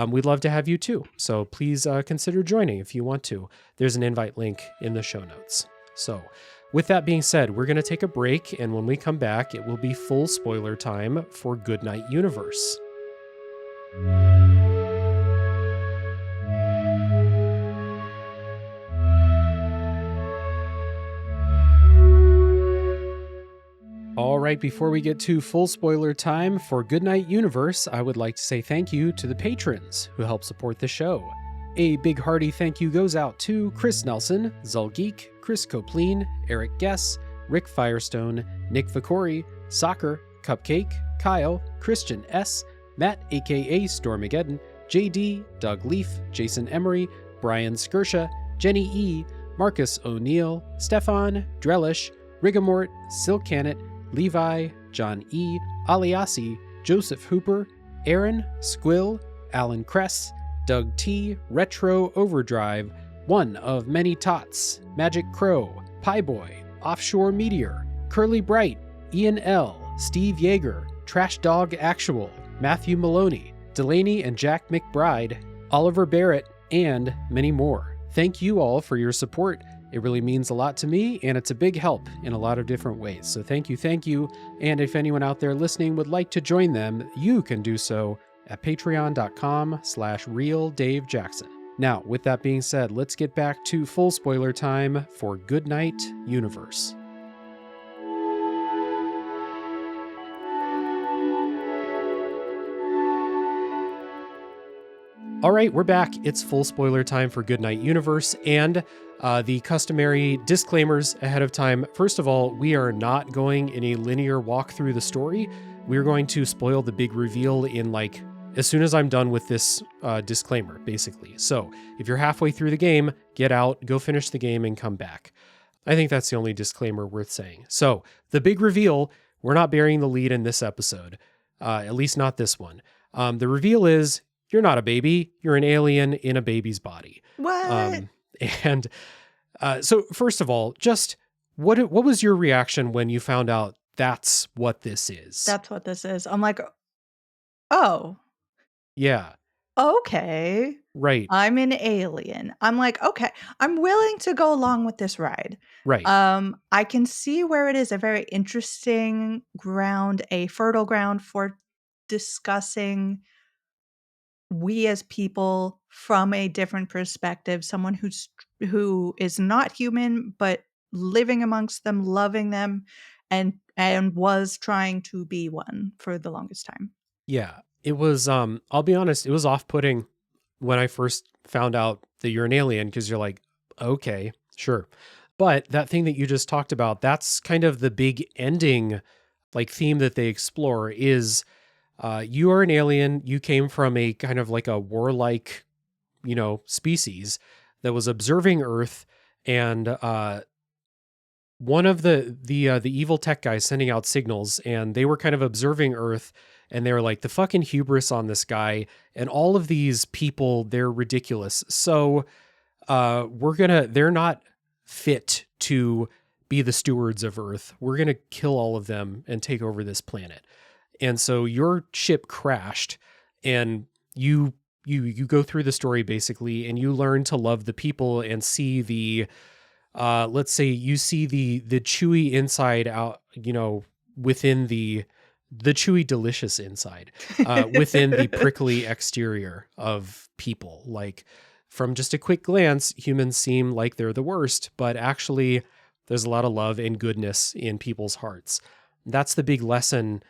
We'd love to have you too. So please consider joining if you want to. There's an invite link in the show notes. So with that being said, we're going to take a break. And when we come back, it will be full spoiler time for Goodnight Universe. All right, before we get to full spoiler time for Goodnight Universe, I would like to say thank you to the patrons who help support the show. A big hearty thank you goes out to Chris Nelson, Zulgeek, Chris Copleen, Eric Guess, Rick Firestone, Nick Vicori, Soccer, Cupcake, Kyle, Christian S., Matt aka Stormageddon, JD, Doug Leaf, Jason Emery, Brian Skirsha, Jenny E., Marcus O'Neill, Stefan, Drellish, Rigamort, Silk Canet, Levi, John E., Aliasi, Joseph Hooper, Aaron, Squill, Alan Kress, Doug T., Retro Overdrive, One of Many Tots, Magic Crow, Pieboy, Offshore Meteor, Curly Bright, Ian L., Steve Yeager, Trash Dog Actual, Matthew Maloney, Delaney and Jack McBride, Oliver Barrett, and many more. Thank you all for your support. It really means a lot to me, and it's a big help in a lot of different ways. So thank you. And if anyone out there listening would like to join them, you can do so at patreon.com/realdavejackson. Now, with that being said, let's get back to full spoiler time for Goodnight Universe. All right, we're back. It's full spoiler time for Goodnight Universe, and the customary disclaimers ahead of time. First of all, we are not going in a linear walk through the story. We're going to spoil the big reveal in as soon as I'm done with this disclaimer, basically. So if you're halfway through the game, get out, go finish the game, and come back. I think that's the only disclaimer worth saying. So the big reveal, we're not burying the lead in this episode, at least not this one. The reveal is, you're not a baby. You're an alien in a baby's body. What? So first of all, just what was your reaction when you found out that's what this is? That's what this is. I'm like, oh. Yeah. Okay. Right. I'm an alien. I'm like, okay, I'm willing to go along with this ride. Right. I can see where it is a very interesting ground, a fertile ground for discussing we as people from a different perspective, someone who is not human but living amongst them, loving them, and was trying to be one for the longest time. Yeah. It was I'll be honest, it was off-putting when I first found out that you're an alien, because you're like, okay, sure. But that thing that you just talked about, that's kind of the big ending theme that they explore is you are an alien. You came from a kind of like a warlike, species that was observing Earth, and one of the evil tech guys sending out signals, and they were kind of observing Earth, and they were like, the fucking hubris on this guy and all of these people, they're ridiculous. So they're not fit to be the stewards of Earth. We're going to kill all of them and take over this planet. And so your ship crashed, and you go through the story basically, and you learn to love the people and see the, let's say you see the chewy inside out, within the chewy delicious inside, within the prickly exterior of people. Like, from just a quick glance, humans seem like they're the worst, but actually there's a lot of love and goodness in people's hearts. That's the big lesson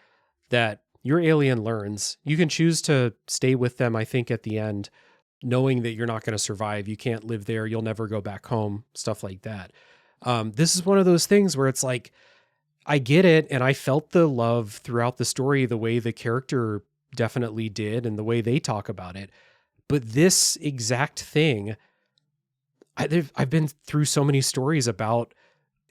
that your alien learns. You can choose to stay with them, I think, at the end, knowing that you're not going to survive. You can't live there. You'll never go back home, stuff like that. This is one of those things where it's like, I get it, and I felt the love throughout the story the way the character definitely did and the way they talk about it. But this exact thing, I've been through so many stories about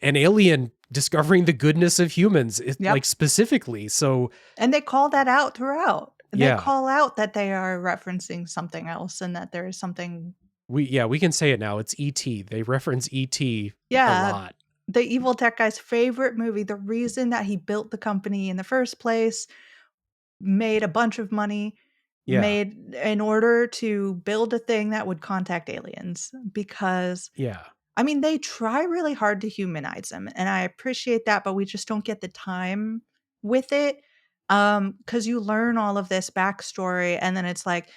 an alien discovering the goodness of humans, specifically. So, and they call that out throughout. Yeah. They call out that they are referencing something else, and that there is something. We can say it now. It's E.T. They reference E.T. a lot. The evil tech guy's favorite movie, the reason that he built the company in the first place, made a bunch of money, made in order to build a thing that would contact aliens, because I mean, they try really hard to humanize them, and I appreciate that, but we just don't get the time with it, because you learn all of this backstory, and then it's like,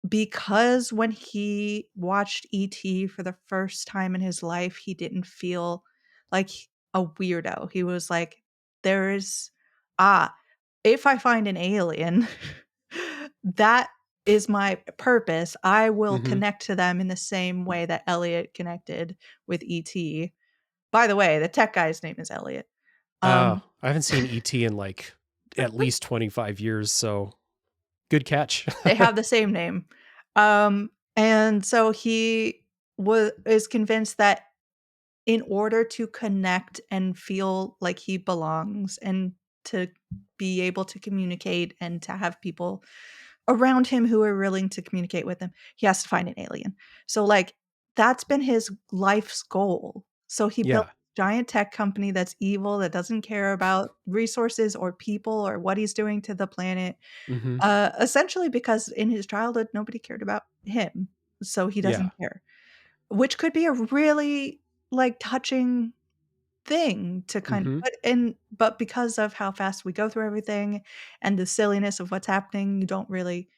because when he watched E.T. for the first time in his life, he didn't feel like a weirdo. He was like, if I find an alien, that is my purpose. I will connect to them in the same way that Elliot connected with E.T. By the way, the tech guy's name is Elliot. I haven't seen E.T. in at least 25 years, so good catch. They have the same name. And so he is convinced that in order to connect and feel like he belongs and to be able to communicate and to have people around him who are willing to communicate with him, he has to find an alien. So like that's been his life's goal. So he built Yeah. a giant tech company that's evil, that doesn't care about resources or people or what he's doing to the planet. Mm-hmm. Essentially because in his childhood nobody cared about him. So he Yeah. doesn't care. Which could be a really like touching thing to kind of Mm-hmm. put in, but because of how fast we go through everything and the silliness of what's happening, you don't really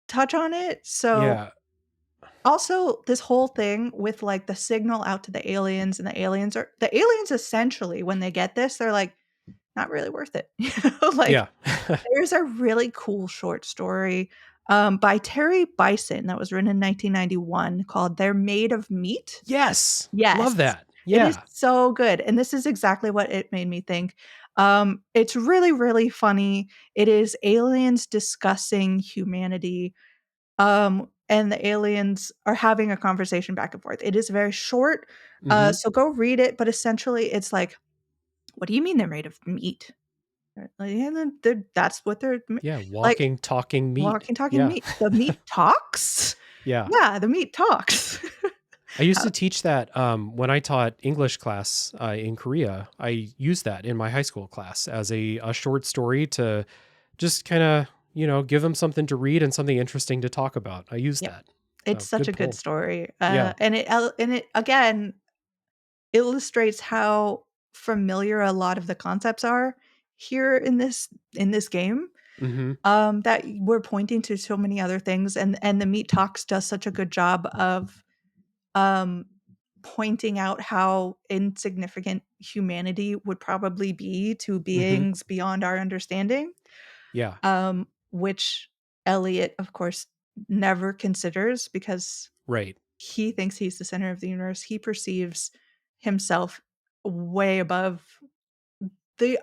touch on it. So Yeah. also this whole thing with like the signal out to the aliens, and the aliens essentially when they get this, they're like, not really worth it. You know, like Yeah. there's a really cool short story by Terry Bison that was written in 1991 called They're Made of Meat. Yes. Yes. Love that. It is Yeah. so good, and this is exactly what it made me think. It's really, really funny. It is aliens discussing humanity, and the aliens are having a conversation back and forth. It is very short, Mm-hmm. so go read it, but essentially it's like, "What do you mean they're made of meat?" Like, "Yeah, then that's what they're m," Yeah. like, Walking, talking meat. walking, talking Yeah. meat. The meat talks? Yeah. Yeah, the meat talks. I used How to teach that when I taught English class in Korea. I used that in my high school class as a short story to just kind of, give them something to read and something interesting to talk about. I used Yep. that. It's So such good a good pull. story, Yeah. and it again illustrates how familiar a lot of the concepts are here in this game, Mm-hmm. that we're pointing to so many other things, and the Meat Talks does such a good job of, um, pointing out how insignificant humanity would probably be to Mm-hmm. beings beyond our understanding, Yeah. which Elliot, of course, never considers because Right. he thinks he's the center of the universe. He perceives himself way above the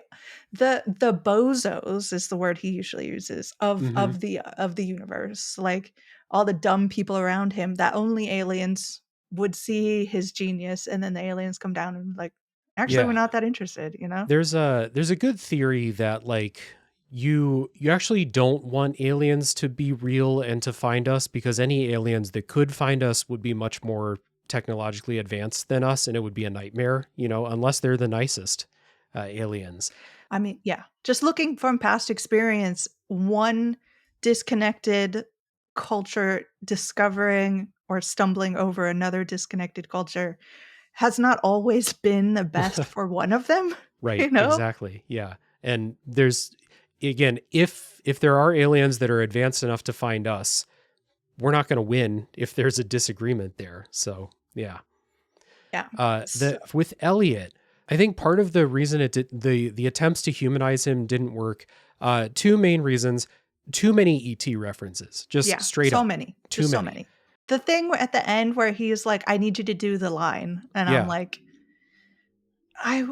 the bozos is the word he usually uses Mm-hmm. of the universe. Like all the dumb people around him that only aliens would see his genius, and then the aliens come down and like, actually we're Yeah. not that interested, you know? There's a good theory that like you actually don't want aliens to be real and to find us because any aliens that could find us would be much more technologically advanced than us and it would be a nightmare, unless they're the nicest aliens. I mean, yeah, just looking from past experience, one disconnected culture discovering or stumbling over another disconnected culture has not always been the best for one of them, Right, you know? exactly. Yeah. And there's again, if there are aliens that are advanced enough to find us, we're not going to win if there's a disagreement there. So, yeah. Yeah. So The with Elliot, I think part of the reason it did the attempts to humanize him didn't work. Two main reasons: too many ET references, just yeah, straight so up, many, too just so many. many. The thing at the end where he's like, "I need you to do the line," and I'm Yeah, like, "I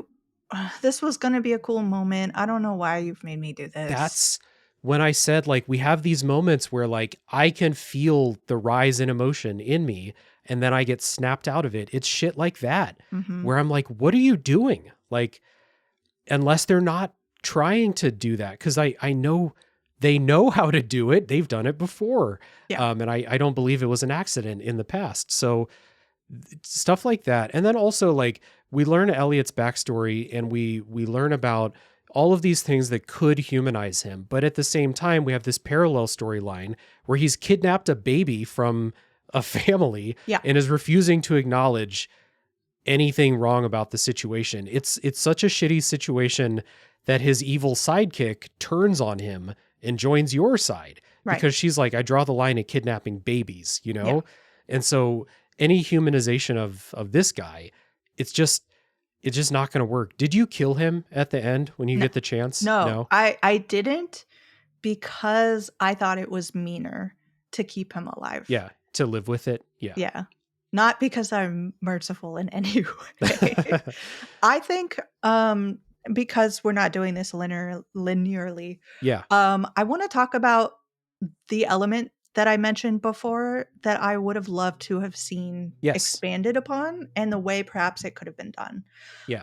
this was gonna be a cool moment. I don't know why you've made me do this." that's when I said like we have these moments where like I can feel the rise in emotion in me, and then I get snapped out of it. It's shit like that Mhm. where I'm like, what are you doing? Like unless they're not trying to do that because I know they know how to do it, they've done it before, Yeah. and I don't believe it was an accident in the past. So stuff like that. And then also like we learn Elliot's backstory and we learn about all of these things that could humanize him, but at the same time we have this parallel storyline where he's kidnapped a baby from a family Yeah. and is refusing to acknowledge anything wrong about the situation. It's such a shitty situation that his evil sidekick turns on him and joins your side Right. because she's like, I draw the line at kidnapping babies, you Yeah. know? And so any humanization of this guy, it's just it's just not going to work. Did you kill him at the end when you No. get the chance? No, No. I didn't because I thought it was meaner to keep him alive. Yeah, to live with it. Yeah. Yeah. Not because I'm merciful in any way. I think, because we're not doing this linearly, Yeah. I wanna talk about the element that I mentioned before that I would have loved to have seen Yes. expanded upon and the way perhaps it could have been done. Yeah.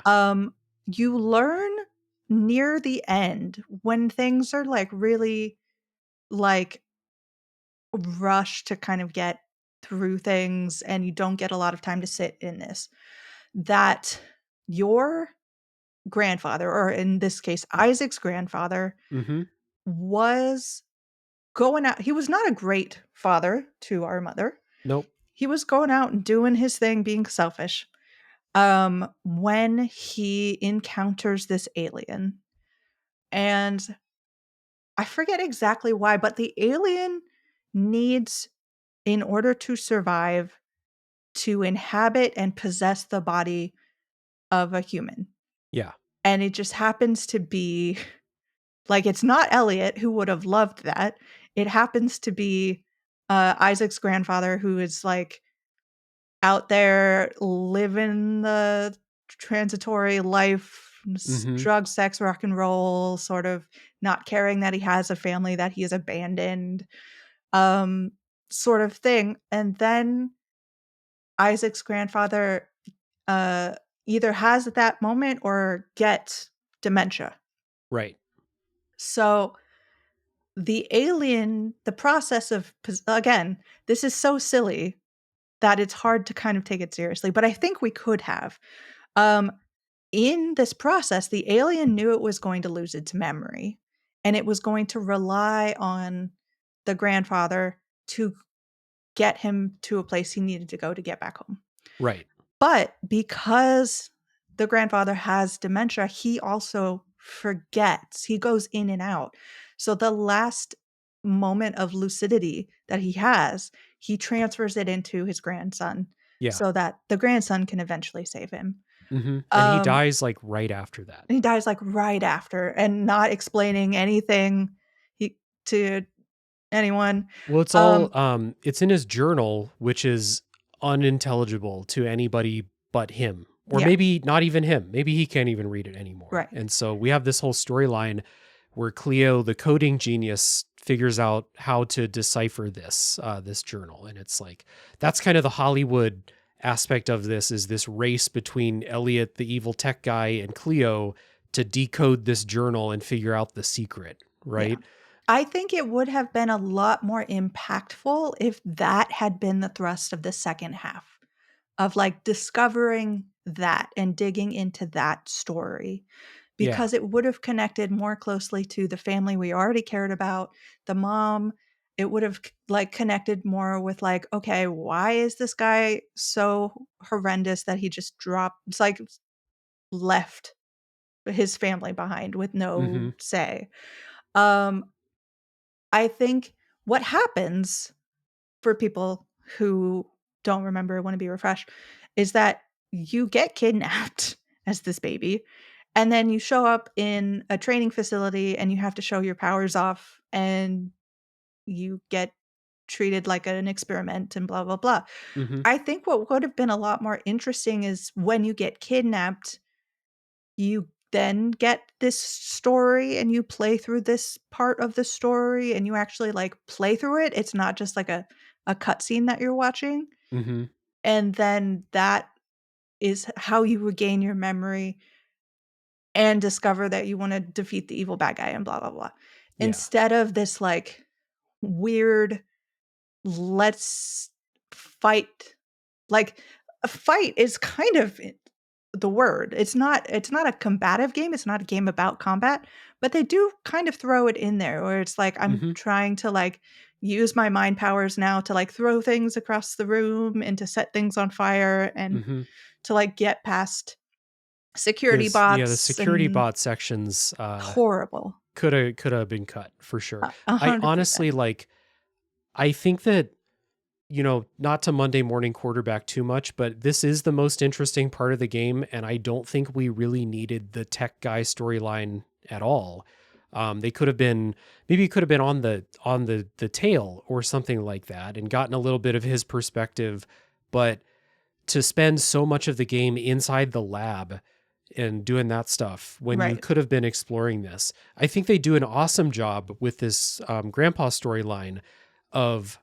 You learn near the end, when things are like really like rushed to kind of get through things and you don't get a lot of time to sit in this, that your grandfather, or in this case, Isaac's grandfather, Mm-hmm. was going out. He was not a great father to our mother. Nope. He was going out and doing his thing, being selfish. When he encounters this alien, and I forget exactly why, but the alien needs, in order to survive, to inhabit and possess the body of a human. Yeah. And it just happens to be like, it's not Elliot, who would have loved that. It happens to be Isaac's grandfather, who is like out there living the transitory life, Mm-hmm. drug, sex, rock and roll, sort of not caring that he has a family that he has abandoned, um, sort of thing. And then Isaac's grandfather uh, either has that moment or gets dementia. Right. So the alien, the process of, again, this is so silly that it's hard to kind of take it seriously, but I think we could have. Um, in this process, the alien knew it was going to lose its memory and it was going to rely on the grandfather to get him to a place he needed to go to get back home. Right. But because the grandfather has dementia, he also forgets. He goes in and out. So the last moment of lucidity that he has, he transfers it into his grandson Yeah. so that the grandson can eventually save him. Mm-hmm. And he Um, dies like right after that. he dies like right after and not explaining anything he to anyone. Well, it's all Um, it's in his journal, which is unintelligible to anybody but him. Or yeah, maybe not even him. Maybe he can't even read it anymore. right. And so we have this whole storyline where Cleo, the coding genius, figures out how to decipher this journal. And it's like that's kind of the Hollywood aspect of this, is this race between Elliot, the evil tech guy, and Cleo to decode this journal and figure out the secret, Yeah. right? I think it would have been a lot more impactful if that had been the thrust of the second half, of like discovering that and digging into that story, Yeah. because it would have connected more closely to the family we already cared about, the mom. It would have like connected more with like, okay, why is this guy so horrendous that he just dropped, it's like left his family behind with no Mm-hmm. say. Um, I think what happens for people who don't remember, want to be refreshed, is that you get kidnapped as this baby, and then you show up in a training facility and you have to show your powers off, and you get treated like an experiment and blah, blah, blah. Mm-hmm. I think what would have been a lot more interesting is when you get kidnapped, you then get this story and you play through this part of the story and you actually like play through it. It's not just like a cutscene that you're watching. Mm-hmm. And then that is how you regain your memory and discover that you want to defeat the evil bad guy and blah blah blah. Yeah. Instead of this like weird, let's fight. Like, a fight is kind of the word. It's not a combative game, it's not a game about combat, but they do kind of throw it in there where it's like, I'm Mm-hmm. trying to, like, use my mind powers now to, like, throw things across the room and to set things on fire and Mm-hmm. to, like, get past security There's the bots security and bot sections horrible. could have been cut for sure. A I 100%. honestly like I think that, not to Monday morning quarterback too much, but this is the most interesting part of the game, and I don't think we really needed the tech guy storyline at all. They could have been maybe it could have been on the tail or something like that, and gotten a little bit of his perspective, but to spend so much of the game inside the lab and doing that stuff when you Right. could have been exploring this. I think they do an awesome job with this grandpa storyline of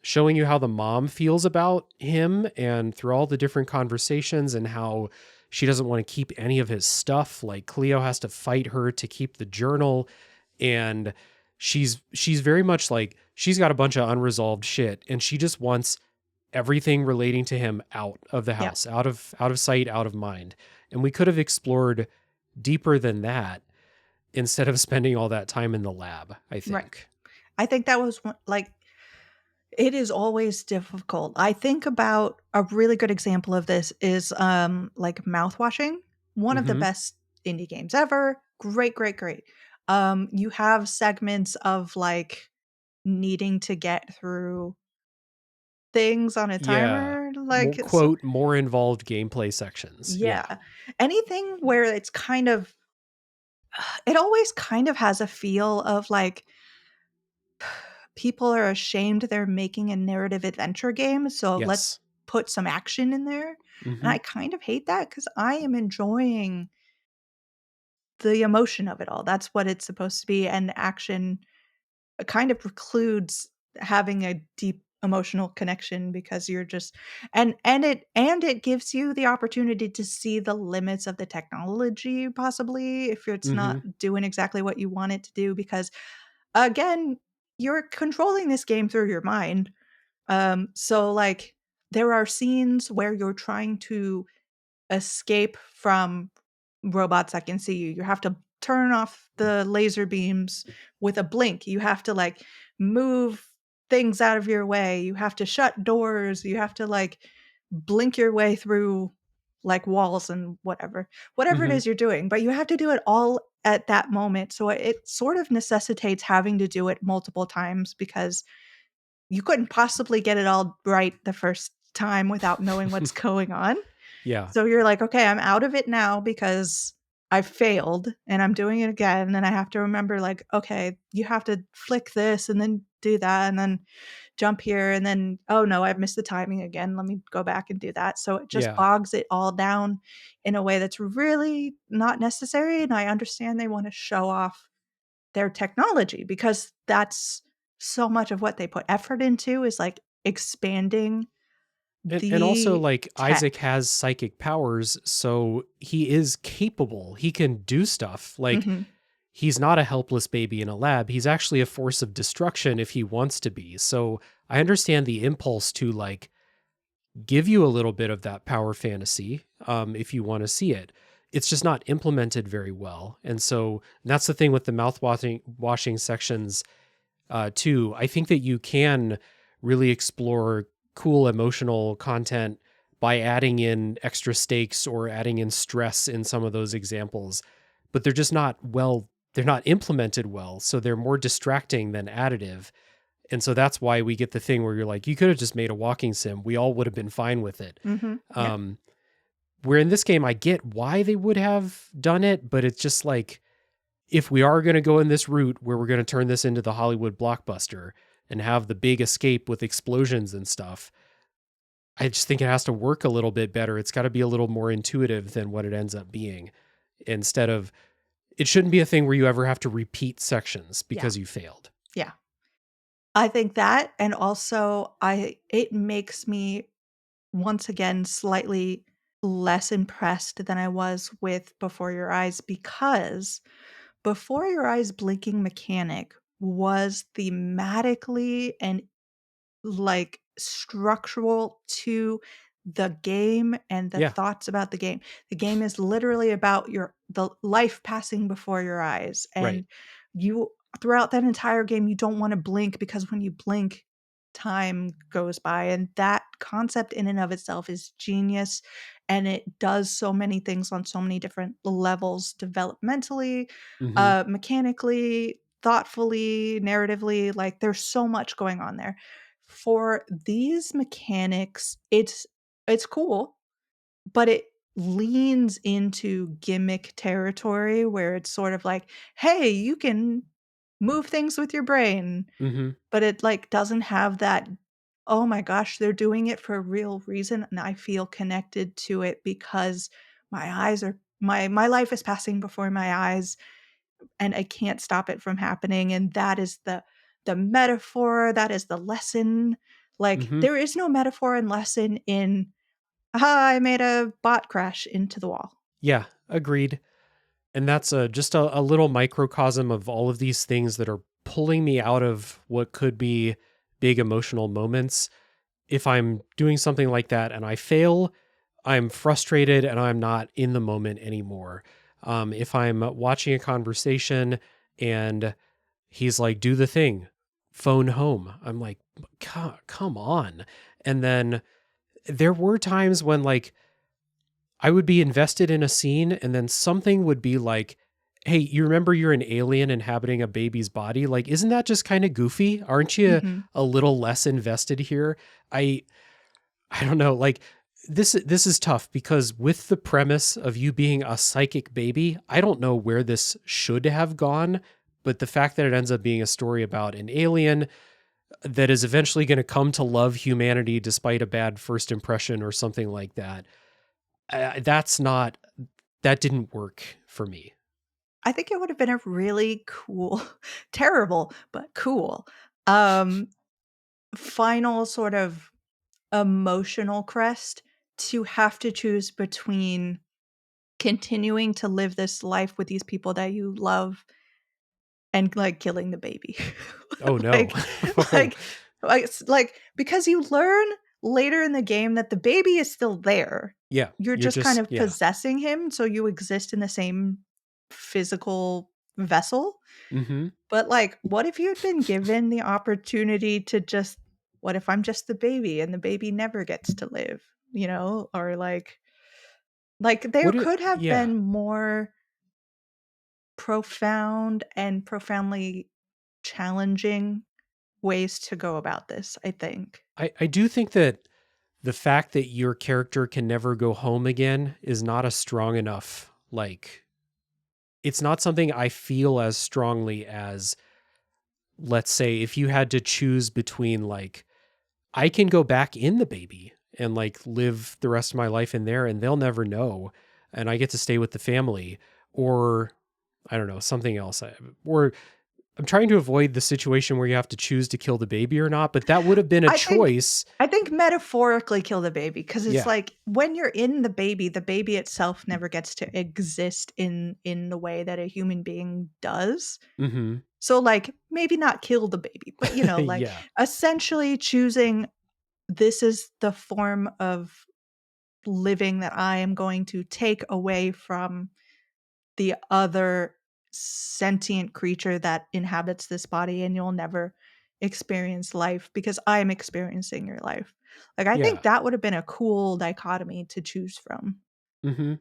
showing you how the mom feels about him and through all the different conversations and how She doesn't want to keep any of his stuff. Like Cleo has to fight her to keep the journal, and she's very much like she's got a bunch of unresolved shit, and she just wants everything relating to him out of the Yeah. house, out of sight, out of mind. And we could have explored deeper than that instead of spending all that time in the lab, I Right. think. I think that was like, it is always difficult. I think about a really good example of this is like mouthwashing, one of the Mhm. best indie games ever. Great, great, great. You have segments of like needing to get through things on a Yeah. timer, More like quote, more involved gameplay sections. Yeah. yeah. Anything where it's kind of it always kind of has a feel of like people are ashamed they're making a narrative adventure game, so let's Yes. put some action in there. And Mhm. I kind of hate that because I am enjoying the emotion of it all. That's what it's supposed to be. And action kind of precludes having a deep emotional connection because you're just and it gives you the opportunity to see the limits of the technology possibly if it's not Mhm. doing exactly what you want it to do because again you're controlling this game through your mind. So like there are scenes where you're trying to escape from robots that can see you. You have to turn off the laser beams with a blink. You have to like move things out of your way. You have to shut doors. You have to like blink your way through like walls and whatever it Mhm. is you're doing. But you have to do it all at that moment. So it sort of necessitates having to do it multiple times because you couldn't possibly get it all right the first time without knowing what's going on. Yeah. So you're like, "Okay, I'm out of it now because I failed and I'm doing it again." And I have to remember like, "Okay, you have to flick this and then do that and then jump here and then oh no, I've missed the timing again. Let me go back and do that." So it just Yeah. bogs it all down in a way that's really not necessary, and I understand they want to show off their technology because that's so much of what they put effort into is like expanding And also the like Isaac tech. has psychic powers, so he is capable. He can do stuff. Like Mhm. he's not a helpless baby in a lab. He's actually a force of destruction if he wants to be. So I understand the impulse to like give you a little bit of that power fantasy if you want to see it. It's just not implemented very well. And so that's the thing with the washing sections too. I think that you can really explore cool emotional content by adding in extra stakes or adding in stress in some of those examples, but they're just not well, they're not implemented well. So they're more distracting than additive. And so that's why we get the thing where you're like, you could have just made a walking sim. We all would have been fine with it. Mhm. Yeah. Um, where in this game, I get why they would have done it, but it's just like, if we are going to go in this route where we're going to turn this into the Hollywood blockbuster and have the big escape with explosions and stuff, I just think it has to work a little bit better. It's got to be a little more intuitive than what it ends up being. Instead of, it shouldn't be a thing where you ever have to repeat sections Yeah. because you failed. Yeah. I think that and also I it makes me once again slightly less impressed than I was with Before Your Eyes because Before Your Eyes blinking mechanic was thematically and like structural to the game and the Yeah. thoughts about the game. The game is literally about your the life passing before your eyes Right. and you throughout that entire game you don't want to blink because when you blink time goes by and that concept in and of itself is genius and it does so many things on so many different levels developmentally, Hmm. mechanically, thoughtfully, narratively, like there's so much going on there. For these mechanics, it's cool, but it leans into gimmick territory where it's sort of like, "Hey, you can move things with your brain," Hmm. but it, like, doesn't have that, "Oh my gosh, they're doing it for a real reason," and I feel connected to it because my life is passing before my eyes, and I can't stop it from happening, and that is the metaphor, that is the lesson. Like, Hmm. there is no metaphor and lesson in aha, I made a bot crash into the wall. Yeah, agreed. And that's just a little microcosm of all of these things that are pulling me out of what could be big emotional moments. If I'm doing something like that and I fail, I'm frustrated and I'm not in the moment anymore. If I'm watching a conversation and he's like, do the thing, phone home, I'm like, come on. And then there were times when like I would be invested in a scene and then something would be like, hey, you remember you're an alien inhabiting a baby's body? Like, isn't that just kind of goofy? Aren't you Mhm. a little less invested here? I don't know. Like this is tough because with the premise of you being a psychic baby, I don't know where this should have gone, but the fact that it ends up being a story about an alien that is eventually going to come to love humanity despite a bad first impression or something like that. That didn't work for me. I think it would have been a really cool, terrible, but cool, um, final sort of emotional crest to have to choose between continuing to live this life with these people that you love and, like, killing the baby. Oh no. Like like like, because you learn later in the game that the baby is still there. Yeah, You're you're just kind just of yeah. possessing him, so you exist in the same physical vessel. Mhm. But, like, what if you had been given the opportunity to just what if I'm just the baby and the baby never gets to live, you know? Or, like, there What it could have yeah. been more profound and profoundly challenging ways to go about this, I think. I do think that the fact that your character can never go home again is not a strong enough, like it's not something I feel as strongly as, let's say, if you had to choose between like, I can go back in the baby and like live the rest of my life in there and they'll never know. And I get to stay with the family, or I don't know, something else. Or I'm trying to avoid the situation where you have to choose to kill the baby or not, but that would have been a I think choice. I think metaphorically kill the baby because it's Yeah. like when you're in the baby itself never gets to exist in the way that a human being does. Mhm. So, like, maybe not kill the baby, but, like, Yeah. essentially choosing this is the form of living that I am going to take away from the other sentient creature that inhabits this body, and you'll never experience life because I'm experiencing your life. Like, I think Yeah. that would have been a cool dichotomy to choose from. Mhm.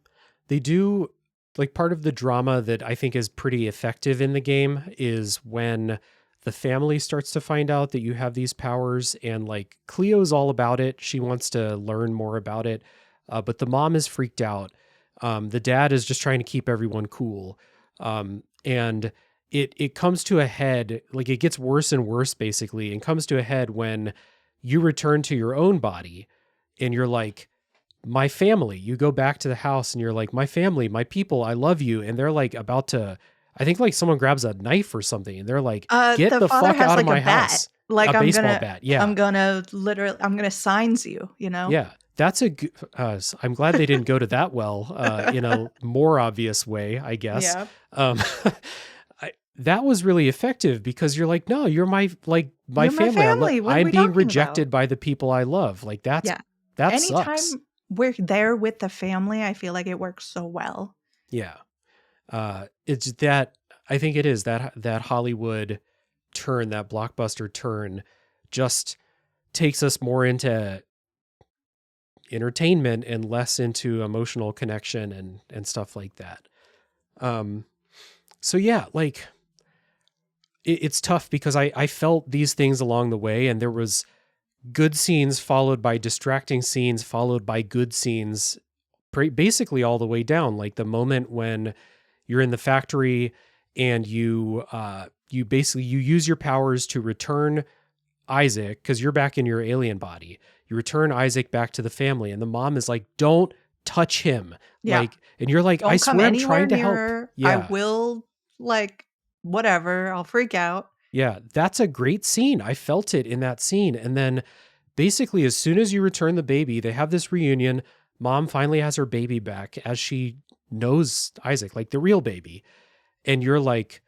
They do like part of the drama that I think is pretty effective in the game is when the family starts to find out that you have these powers and like Cleo's all about it. She wants to learn more about it. But the mom is freaked out. The dad is just trying to keep everyone cool. And it comes to a head, like it gets worse and worse basically, and comes to a head when you return to your own body and you're like, my family. You go back to the house and you're like, my family, my people, I love you. And they're like about to, I think like someone grabs a knife or something and they're like, get The the father fuck has, out of like, a my bat. house. A Like, baseball bat. Yeah. I'm gonna signs you, you know? Yeah. That's I'm glad they didn't go to that well, in a more obvious way, I guess. Yeah. Um, that was really effective because you're like, no, you're my You're my family. family. What are I'm we being talking about? rejected by the people I love. Like Yeah. that sucks. Anytime we're there with the family, I feel like it works so well. Yeah. It's that I think it is that Hollywood turn, that blockbuster turn, just takes us more into entertainment and less into emotional connection and stuff like that. Um, so yeah, like it's tough because I felt these things along the way, and there was good scenes followed by distracting scenes followed by good scenes, basically all the way down. Like the moment when you're in the factory and you use your powers to return Isaac because you're back in your alien body. You return Isaac back to the family, and the mom is like, "Don't touch him!" Yeah. Like, and you're like, "I Don't come swear, I'm anywhere trying to help." nearer. I Yeah, will, like, whatever. I'll freak out. yeah, that's a great scene. I felt it in that scene, and then basically, as soon as you return the baby, they have this reunion. mom finally has her baby back as she knows Isaac, like the real baby. And you're like,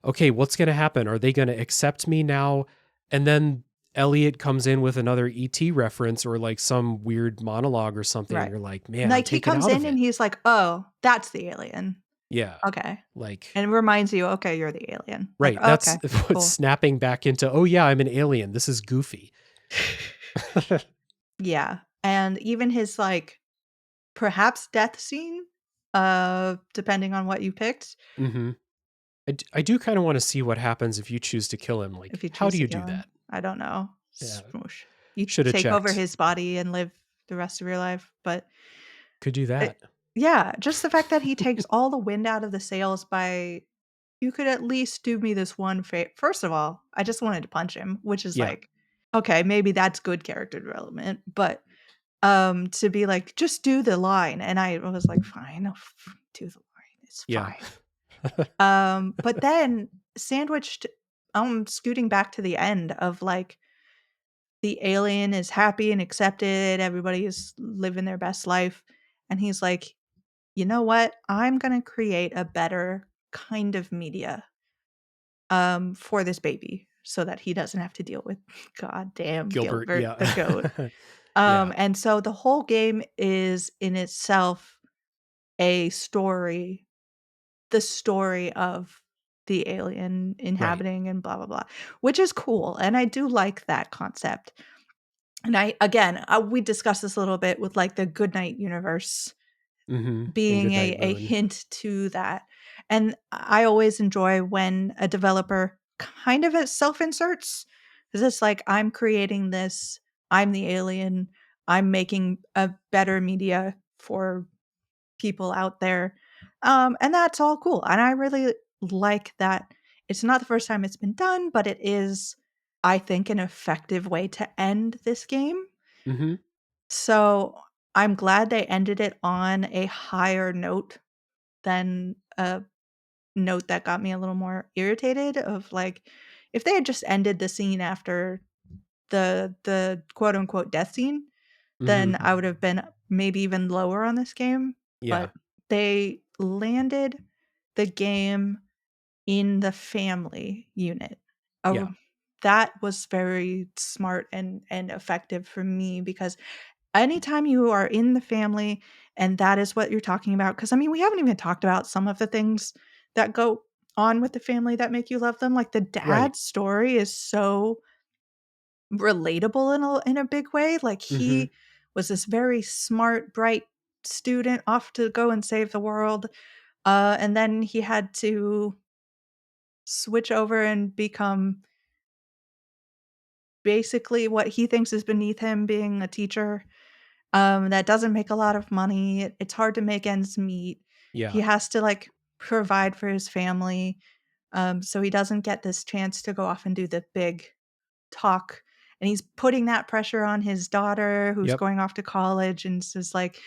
okay, what's going to happen? Are they going to accept me now? And then Elliot comes in with another ET reference or like some weird monologue or something. And Right. you're like, man, I'm Like, he taken comes out in of and it. he's like, "Oh, that's the alien. Yeah. Okay." Like, And it reminds you, "Okay, you're the alien." Like, right. That's "Okay, what's cool." snapping back into, oh, yeah, I'm an alien. This is goofy. Yeah. And even his, like, perhaps death scene, depending on what you picked, Mm-hmm. I do kind of want to see what happens if you choose to kill him. Like, if you how choose do to you kill do him. that? I don't know. Yeah. Smoosh. You Should have take over checked. his body and live the rest of your life, but Could do it that. yeah, just the fact that he takes all the wind out of the sails by, "You could at least do me this one First of all, I just wanted to punch him, which is Yeah. like, okay, maybe that's good character development, but, to be like, "Just do the line," and I was like, "Fine, do the line, it's Yeah. fine." But then sandwiched, scooting back to the end of, like, the alien is happy and accepted, everybody is living their best life, and he's like, "You know what? I'm gonna create a better kind of media, for this baby so that he doesn't have to deal with goddamn Gilbert. Gilbert the Yeah. goat." Yeah. And so the whole game is in itself a story, the story of the alien Right. inhabiting and blah blah blah, which is cool, and I do like that concept. And I again, we discussed this a little bit with like the Goodnight Universe Mm-hmm. And being Goodnight a Moon. hint to that. And I always enjoy when a developer kind of self-inserts, because it's like, I'm creating this, I'm the alien, I'm making a better media for people out there. And that's all cool. And I really like that. It's not the first time it's been done, but it is, I think, an effective way to end this game. Mm-hmm. So I'm glad they ended it on a higher note than a note that got me a little more irritated of like, if they had just ended the scene after the quote unquote death scene, Mm-hmm. then I would have been maybe even lower on this game. Yeah. But they landed the game in the family unit. Yeah. Oh, that was very smart and effective for me, because anytime you are in the family and that is what you're talking about, because I mean, we haven't even talked about some of the things that go on with the family that make you love them. Like the Right. dad's story is so relatable in a big way. Like Mm-hmm. he was this very smart, bright student off to go and save the world. And then he had to switch over and become basically what he thinks is beneath him, being a teacher. That doesn't make a lot of money. It's hard to make ends meet. He Yeah. has to like provide for his family. So he doesn't get this chance to go off and do the big talk. And he's putting that pressure on his daughter who's Yep. going off to college and says like,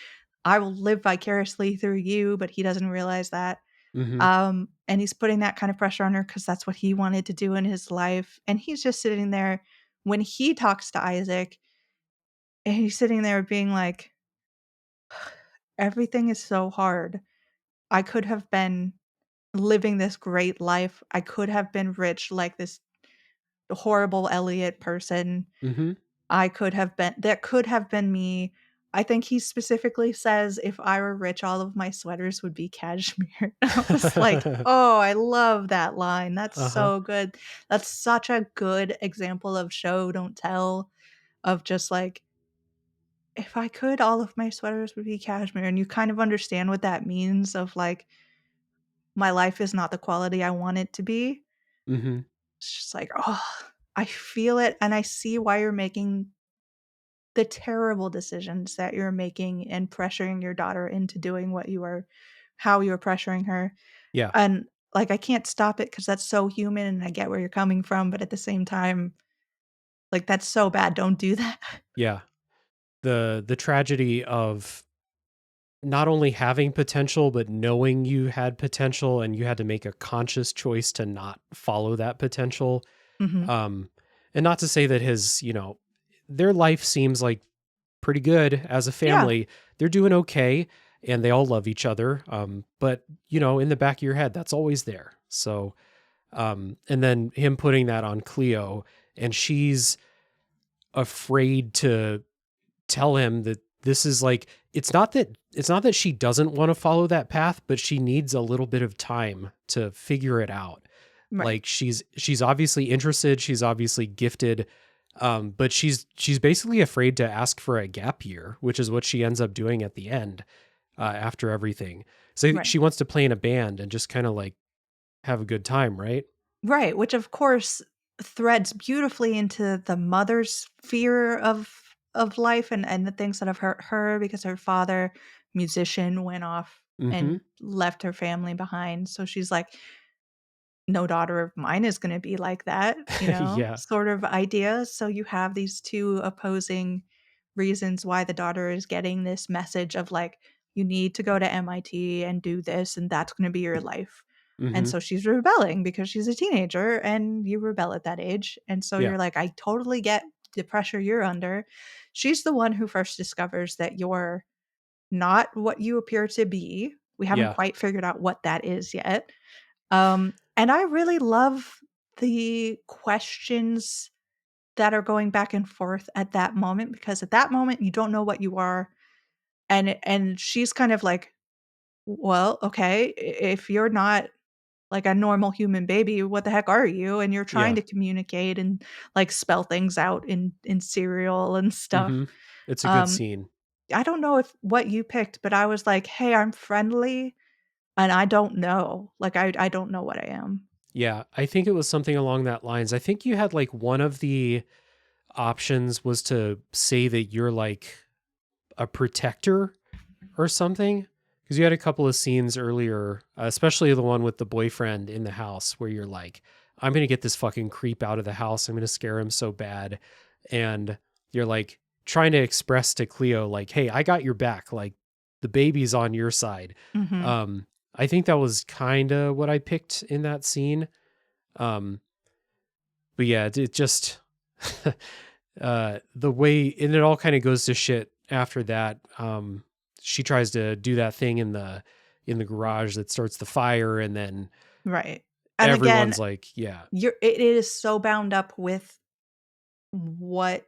I will live vicariously through you, but he doesn't realize that. Mm-hmm. And he's putting that kind of pressure on her because that's what he wanted to do in his life. And he's just sitting there when he talks to Isaac, and he's sitting there being like, everything is so hard. I could have been living this great life. I could have been rich like this horrible Elliot person. Mm-hmm. That could have been me. I think he specifically says, if I were rich, all of my sweaters would be cashmere. I was like, oh, I love that line. That's Uh-huh. so good. That's such a good example of show, don't tell, of just like, if I could, all of my sweaters would be cashmere. And you kind of understand what that means of like, my life is not the quality I want it to be. Mm-hmm. It's just like, oh, I feel it. And I see why you're making the terrible decisions that you're making and pressuring your daughter into doing how you're pressuring her. Yeah. And like, I can't stop it because that's so human and I get where you're coming from. But at the same time, like, that's so bad. Don't do that. Yeah. The tragedy of not only having potential, but knowing you had potential and you had to make a conscious choice to not follow that potential. Mhm. Um, and not to say that his, their life seems like pretty good as a Yeah. family. They're doing okay, and they all love each other. But in the back of your head, that's always there. So, and then him putting that on Cleo, and she's afraid to tell him that this is like, it's not that she doesn't want to follow that path, but she needs a little bit of time to figure it out. Right. Like she's obviously interested, she's obviously gifted, but she's basically afraid to ask for a gap year, which is what she ends up doing at the end, after everything. So Right. she wants to play in a band and just kind of like have a good time, right? Right, which of course threads beautifully into the mother's fear of life and the things that have hurt her because her father, musician, went off Mm-hmm. and left her family behind. So she's like, no daughter of mine is going to be like that, Yeah. sort of idea. So you have these two opposing reasons why the daughter is getting this message of like, you need to go to MIT and do this, and that's going to be your life. And Mm-hmm. so she's rebelling because she's a teenager and you rebel at that age. And so Yeah. you're like, I totally get the pressure you're under. She's the one who first discovers that you're not what you appear to be. We haven't Yeah. quite figured out what that is yet. And I really love the questions that are going back and forth at that moment because at that moment you don't know what you are, and she's kind of like, well, okay, if you're not like a normal human baby, what the heck are you? And you're trying Yeah. to communicate and like spell things out in cereal and Mm-hmm. stuff. It's a good Um, scene. I don't know if what you picked, but I was like, hey, I'm friendly and I don't know. Like I don't know what I am. Yeah, I think it was something along that lines. I think you had like one of the options was to say that you're like a protector or something. Because you had a couple of scenes earlier, especially the one with the boyfriend in the house where you're like, I'm going to get this fucking creep out of the house. I'm going to scare him so bad. And you're like trying to express to Cleo, like, hey, I got your back. Like the baby's on your side. Mhm. Um, I think that was kind of what I picked in that scene. Um, but yeah, it just the way, and it all kind of goes to shit after that. She tries to do that thing in the garage that starts the fire, and then Right. And again, everyone's like, yeah. it is so bound up with what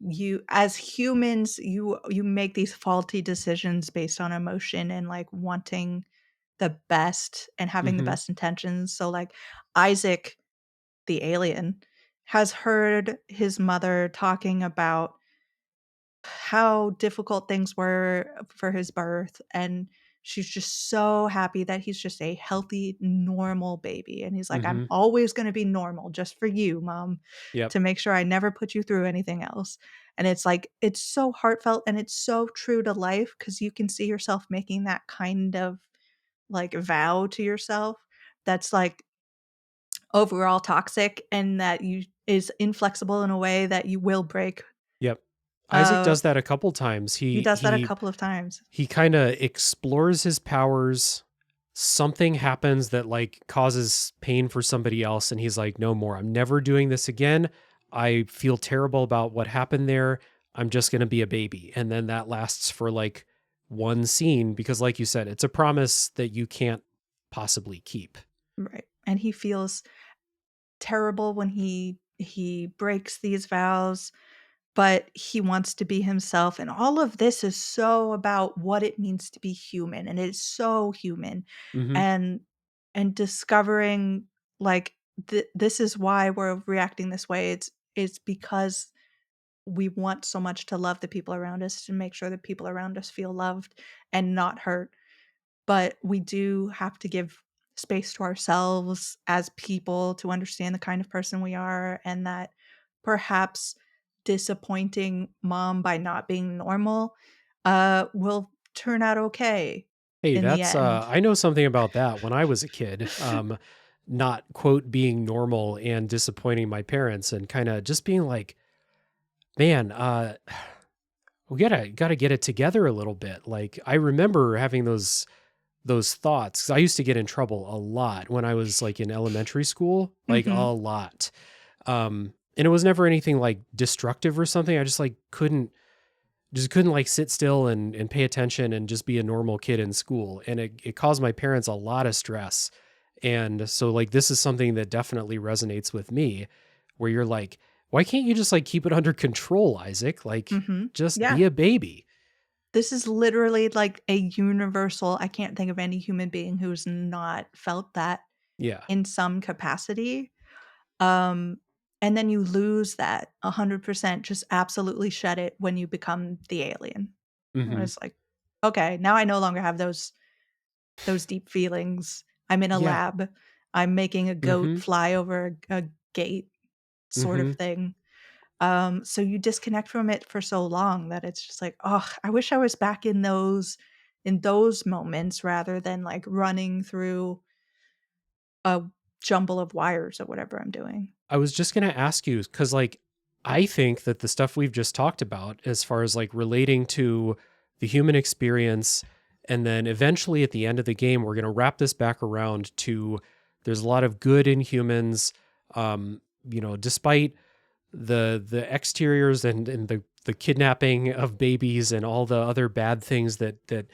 you as humans, you make these faulty decisions based on emotion and, like, wanting the best and having the Mm-hmm. best intentions. So, like, Isaac, the alien, has heard his mother talking about how difficult things were for his birth, and she's just so happy that he's just a healthy, normal baby, and he's like, "I'm Mm-hmm. always gonna be normal just for you, mom, Yep. to make sure I never put you through anything else." And it's like, it's so heartfelt and it's so true to life because you can see yourself making that kind of, like, vow to yourself that's, like, overall toxic and that you is inflexible in a way that you will break. Yep. Isaac Uh, does that a couple times. he He does that a he couple of times. he kind of explores his powers. Something happens that like causes pain for somebody else, and he's like, no more, I'm never doing this again. I feel terrible about what happened there. I'm just going to be a baby. And then that lasts for like one scene because like you said, it's a promise that you can't possibly keep. Right, and he feels terrible when he breaks these vows, but he wants to be himself, and all of this is so about what it means to be human, and it's so human, Hmm. and discovering, like, this is why we're reacting this way. It's because we want so much to love the people around us, to make sure that people around us feel loved and not hurt. But we do have to give space to ourselves as people to understand the kind of person we are, and that perhaps disappointing mom by not being normal, will turn out okay Hey, in the that's end. I know something about that. When I was a kid, not quote being normal and disappointing my parents and kind of just being like, man, we gotta get it together a little bit. Like I remember having those thoughts 'cause I used to get in trouble a lot when I was like in elementary school, like a Mhm. lot. And it was never anything like destructive or something. I just like couldn't just couldn't like sit still and pay attention and just be a normal kid in school. And it caused my parents a lot of stress. And so like this is something that definitely resonates with me, where you're like, why can't you just like keep it under control, Isaac? Like just Yeah. be a baby. This is literally like a universal, I can't think of any human being who's not felt that Yeah. in some capacity. Um, and then you lose that 100%, just absolutely shed it when you become the alien. And Hmm. it's like, okay, now I no longer have those deep feelings. I'm in a Yeah. lab. I'm making a goat Hmm. fly over a gate sort of Hmm. thing. So you disconnect from it for so long that it's just like, oh, I wish I was back in those moments rather than like running through a jumble of wires or whatever I'm doing. I was just going to ask you, because like I think that the stuff we've just talked about, as far as like relating to the human experience, and then eventually at the end of the game, we're going to wrap this back around to there's a lot of good in humans. Despite the exteriors and the kidnapping of babies and all the other bad things that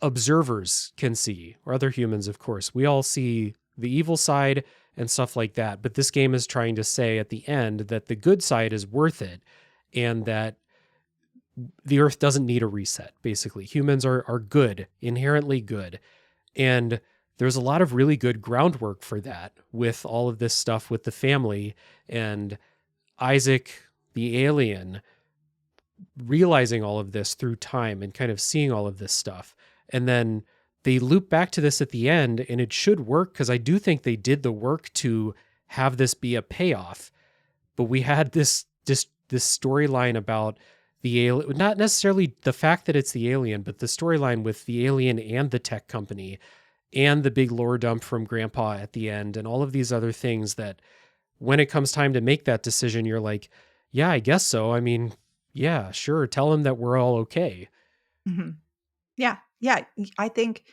observers can see, or other humans, of course. We all see the evil side and stuff like that. But this game is trying to say at the end that the good side is worth it and that the earth doesn't need a reset, basically. Humans are good, inherently good. And there's a lot of really good groundwork for that with all of this stuff with the family and Isaac, the alien, realizing all of this through time and kind of seeing all of this stuff. And then they loop back to this at the end, and it should work because I do think they did the work to have this be a payoff. But we had this storyline about the alien, not necessarily the fact that it's the alien, but the storyline with the alien and the tech company and the big lore dump from Grandpa at the end, and all of these other things that when it comes time to make that decision, you're like, yeah, I guess so. I mean, yeah, sure. Tell him that we're all okay. Mhm. Yeah, yeah. I think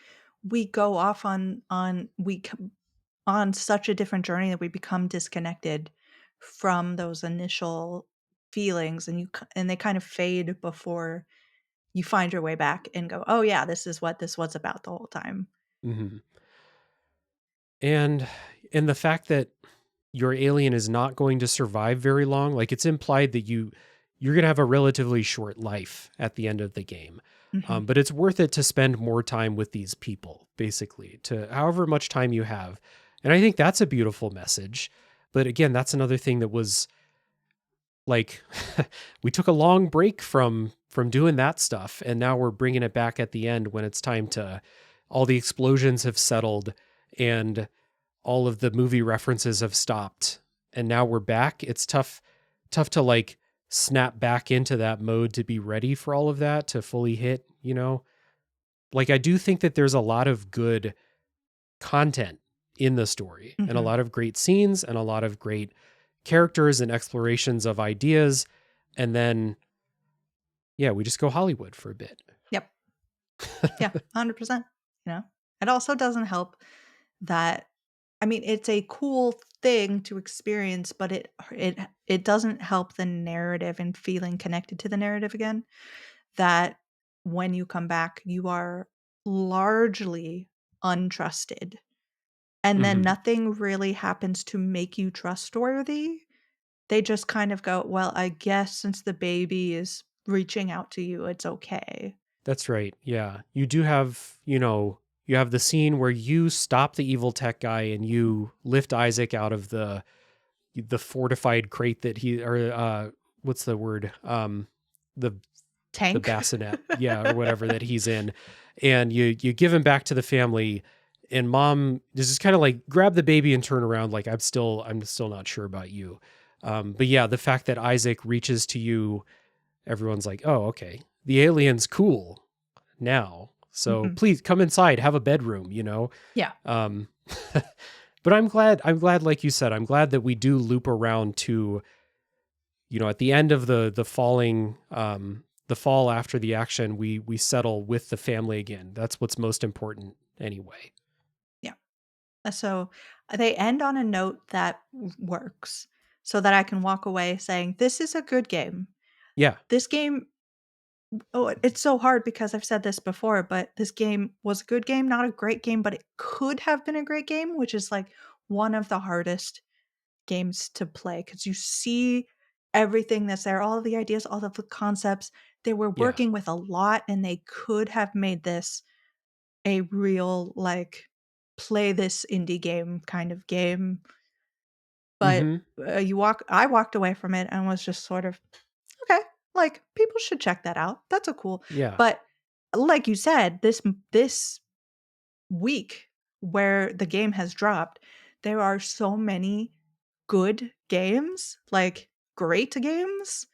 we go off on such a different journey that we become disconnected from those initial feelings, and and they kind of fade before you find your way back and go, oh yeah, this is what this was about the whole time. Hmm. And the fact that your alien is not going to survive very long, like it's implied that you're going to have a relatively short life at the end of the game. Hmm. But it's worth it to spend more time with these people, basically, to however much time you have. And I think that's a beautiful message. But again, that's another thing that was like we took a long break from doing that stuff, and now we're bringing it back at the end when it's time to all the explosions have settled and all of the movie references have stopped, and now we're back. It's tough to like snap back into that mode to be ready for all of that to fully hit. Like I do think that there's a lot of good content in the story and a Hmm. lot of great scenes and a lot of great characters and explorations of ideas. And then, yeah, we just go Hollywood for a bit. Yep. Yeah, 100%. You know, it also doesn't help that, I mean, it's a cool thing to experience, but it doesn't help the narrative and feeling connected to the narrative again. That when you come back, you are largely untrusted, and then Hmm. nothing really happens to make you trustworthy. They just kind of go, "Well, I guess since the baby is reaching out to you, it's okay." That's right. Yeah. You do have, you have the scene where you stop the evil tech guy and you lift Isaac out of the fortified crate that he or what's the word? The the Tank. bassinet, yeah, or whatever that he's in. And you give him back to the family, and mom just kind of like grab the baby and turn around like I'm still not sure about you. But yeah, the fact that Isaac reaches to you, everyone's like, oh, okay. The alien's cool now. So Mhm. please come inside, have a bedroom. Yeah. Um but I'm glad, like you said, I'm glad that we do loop around to, at the end of the fall after the action, we settle with the family again. That's what's most important anyway. Yeah. So they end on a note that works so that I can walk away saying, "This is a good game." Yeah. This game Oh, it's so hard because I've said this before, but this game was a good game, not a great game, but it could have been a great game, which is, like, one of the hardest games to play because you see everything that's there, all of the ideas, all of the concepts. They were Yeah. working with a lot, and they could have made this a real, like, play this indie game kind of game, but, Mhm. I walked away from it and was just sort of, "Okay, like, people should check that out. That's a cool." Yeah. But like you said, this week where the game has dropped, there are so many good games, like, great games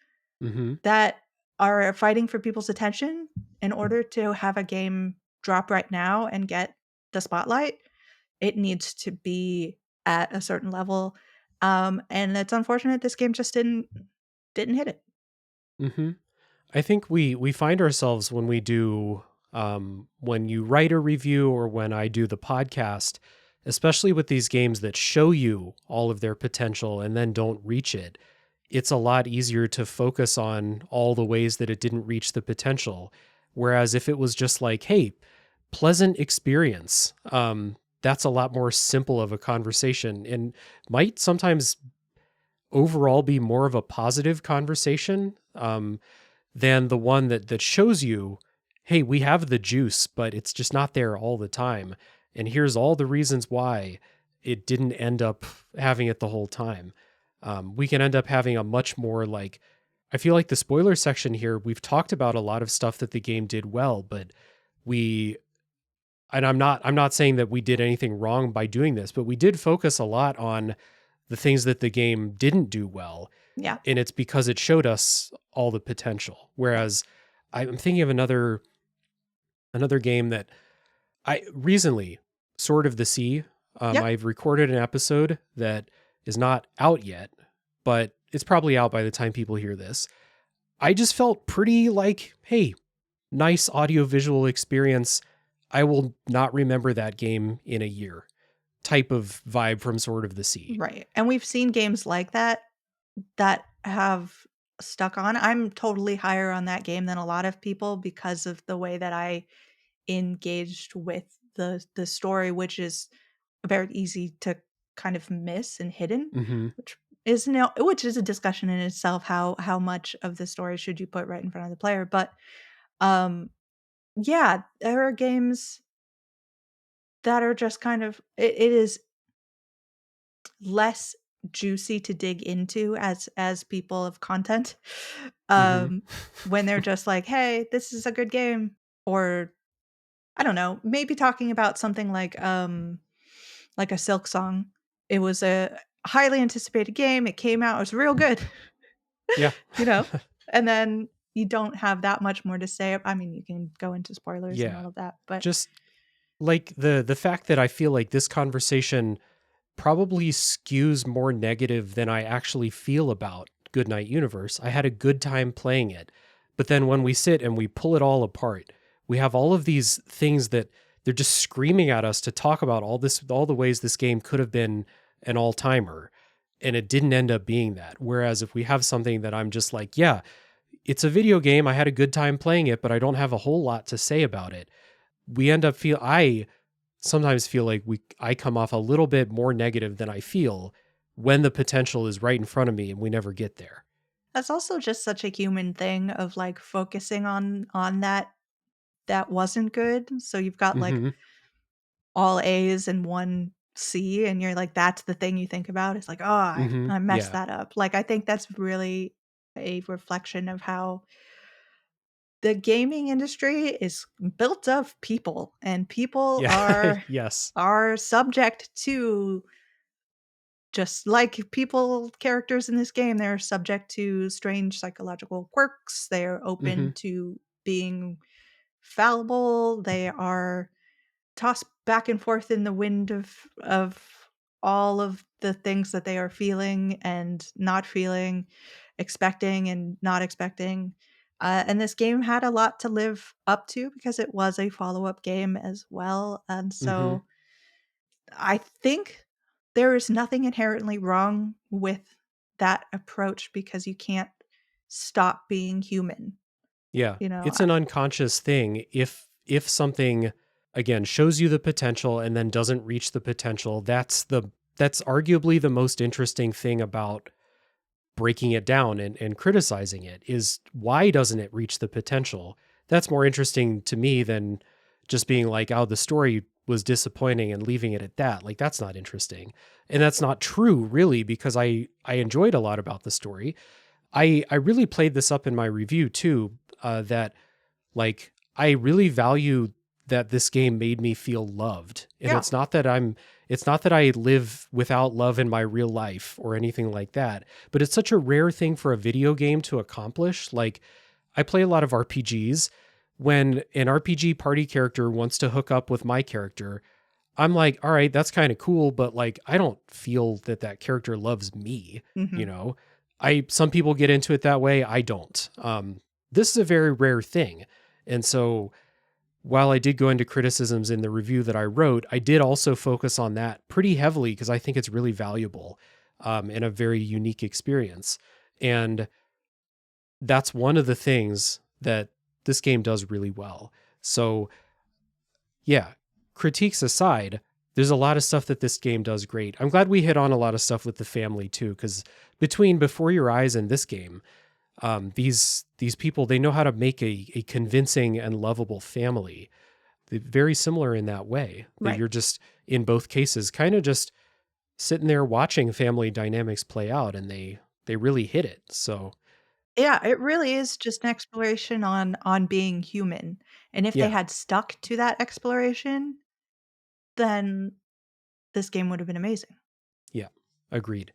Mhm. that are fighting for people's attention in order to have a game drop right now and get the spotlight. It needs to be at a certain level, and it's unfortunate this game just didn't hit it. Mhm. I think we find ourselves when we do when you write a review or when I do the podcast, especially with these games that show you all of their potential and then don't reach it. It's a lot easier to focus on all the ways that it didn't reach the potential. Whereas if it was just like, hey, pleasant experience, that's a lot more simple of a conversation and might sometimes overall be more of a positive conversation. Than the one that shows you, hey, we have the juice, but it's just not there all the time. And here's all the reasons why it didn't end up having it the whole time. We can end up having a much more like, I feel like the spoiler section here, we've talked about a lot of stuff that the game did well, but we, and I'm not saying that we did anything wrong by doing this, but we did focus a lot on the things that the game didn't do well, Yeah. and it's because it showed us all the potential. Whereas I'm thinking of another game that I recently, Sword of the Sea. Yep. I've recorded an episode that is not out yet, but it's probably out by the time people hear this. I just felt pretty like, hey, nice audiovisual experience. I will not remember that game in a year. Type of vibe from Sword of the Sea. Right, and we've seen games like that that have stuck on. I'm totally higher on that game than a lot of people because of the way that I engaged with the story, which is very easy to kind of miss and hidden, Hmm. which is a discussion in itself, how much of the story should you put right in front of the player, but, um, yeah, there are games that are just kind of it is less juicy to dig into as people of content, Hmm. um, when they're just like, "Hey, this is a good game," or I don't know, maybe talking about something like a Silk Song. It was a highly anticipated game, it came out, it was real good, Yeah. you know? And then you don't have that much more to say. I mean, you can go into spoilers and Yeah. all of that, but Just like the fact that I feel like this conversation probably skews more negative than I actually feel about Goodnight Universe. I had a good time playing it. But then when we sit and we pull it all apart, we have all of these things that they're just screaming at us to talk about all the ways this game could have been an all-timer. And it didn't end up being that. Whereas if we have something that I'm just like, yeah, it's a video game. I had a good time playing it, but I don't have a whole lot to say about it. We end up I sometimes feel like I come off a little bit more negative than I feel when the potential is right in front of me and we never get there. that's also just such a human thing of, like, focusing on that wasn't good. So you've got, like, Hmm. all A's and 1 C, and you're like, that's the thing you think about. It's like, "Oh, Hmm. I messed Yeah. that up." Like, I think that's really a reflection of how the gaming industry is built of people, and people Yeah. Yes. are subject to just like people characters in this game, they're subject to strange psychological quirks, they're Hmm. open to being fallible, they are tossed back and forth in the wind of all of the things that they are feeling and not feeling, expecting and not expecting. And this game had a lot to live up to because it was a follow-up game as well. And Hmm. so I think there is nothing inherently wrong with that approach because you can't stop being human. Yeah. You know, It's an unconscious thing. If something, again, shows you the potential and then doesn't reach the potential, that's arguably the most interesting thing about breaking it down and criticizing it, is why doesn't it reach the potential? That's more interesting to me than just being like, oh, the story was disappointing and leaving it at that. Like, that's not interesting. And that's not true, really, because I enjoyed a lot about the story. I really played this up in my review too, that like, I really value that this game made me feel loved. And Yeah. it's not that I live without love in my real life or anything like that, but it's such a rare thing for a video game to accomplish. Like, I play a lot of RPGs. When an RPG party character wants to hook up with my character, I'm like, all right, that's kind of cool, but like, I don't feel that character loves me, you know? Some people get into it that way. I don't. This is a very rare thing. And so while I did go into criticisms in the review that I wrote, I did also focus on that pretty heavily because I think it's really valuable, and a very unique experience. And that's one of the things that this game does really well. So yeah, critiques aside, there's a lot of stuff that this game does great. I'm glad we hit on a lot of stuff with the family too, because between Before Your Eyes and this game, these people, they know how to make a convincing and lovable family. They're very similar in that way. That Right. You're just, in both cases, kind of just sitting there watching family dynamics play out, and they really hit it. So Yeah, it really is just an exploration on being human, and if they yeah, had stuck to that exploration, then this game would have been amazing. yeah, agreed.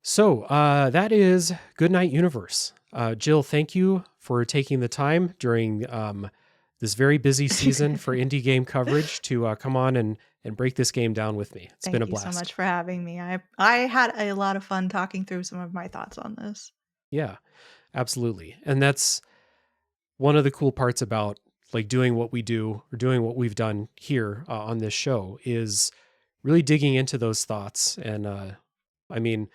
So that is Goodnight Universe. Jill, thank you for taking the time during this very busy season for indie game coverage to come on and break this game down with me. It's been a Thank you so blast. much for having me. I had a lot of fun talking through some of my thoughts on this. Yeah, absolutely. And that's one of the cool parts about like doing what we do or doing what we've done here on this show, is really digging into those thoughts. And I mean,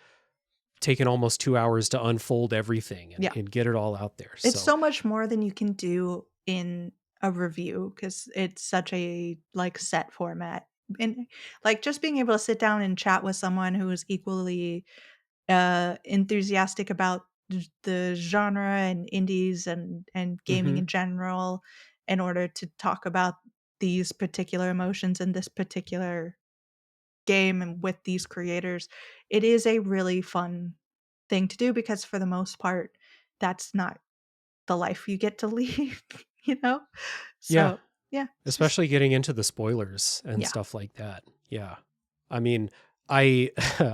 taken almost 2 hours to unfold everything Yeah. and get it all out there. It's so much more than you can do in a review because it's such a like set format. And like just being able to sit down and chat with someone who is equally enthusiastic about the genre and indies and gaming Mhm. in general in order to talk about these particular emotions in this particular game and with these creators, it is a really fun thing to do because for the most part, that's not the life you get to lead, you know? Yeah, So, yeah, it's just especially getting into the spoilers and yeah. stuff like that. Yeah. I mean, I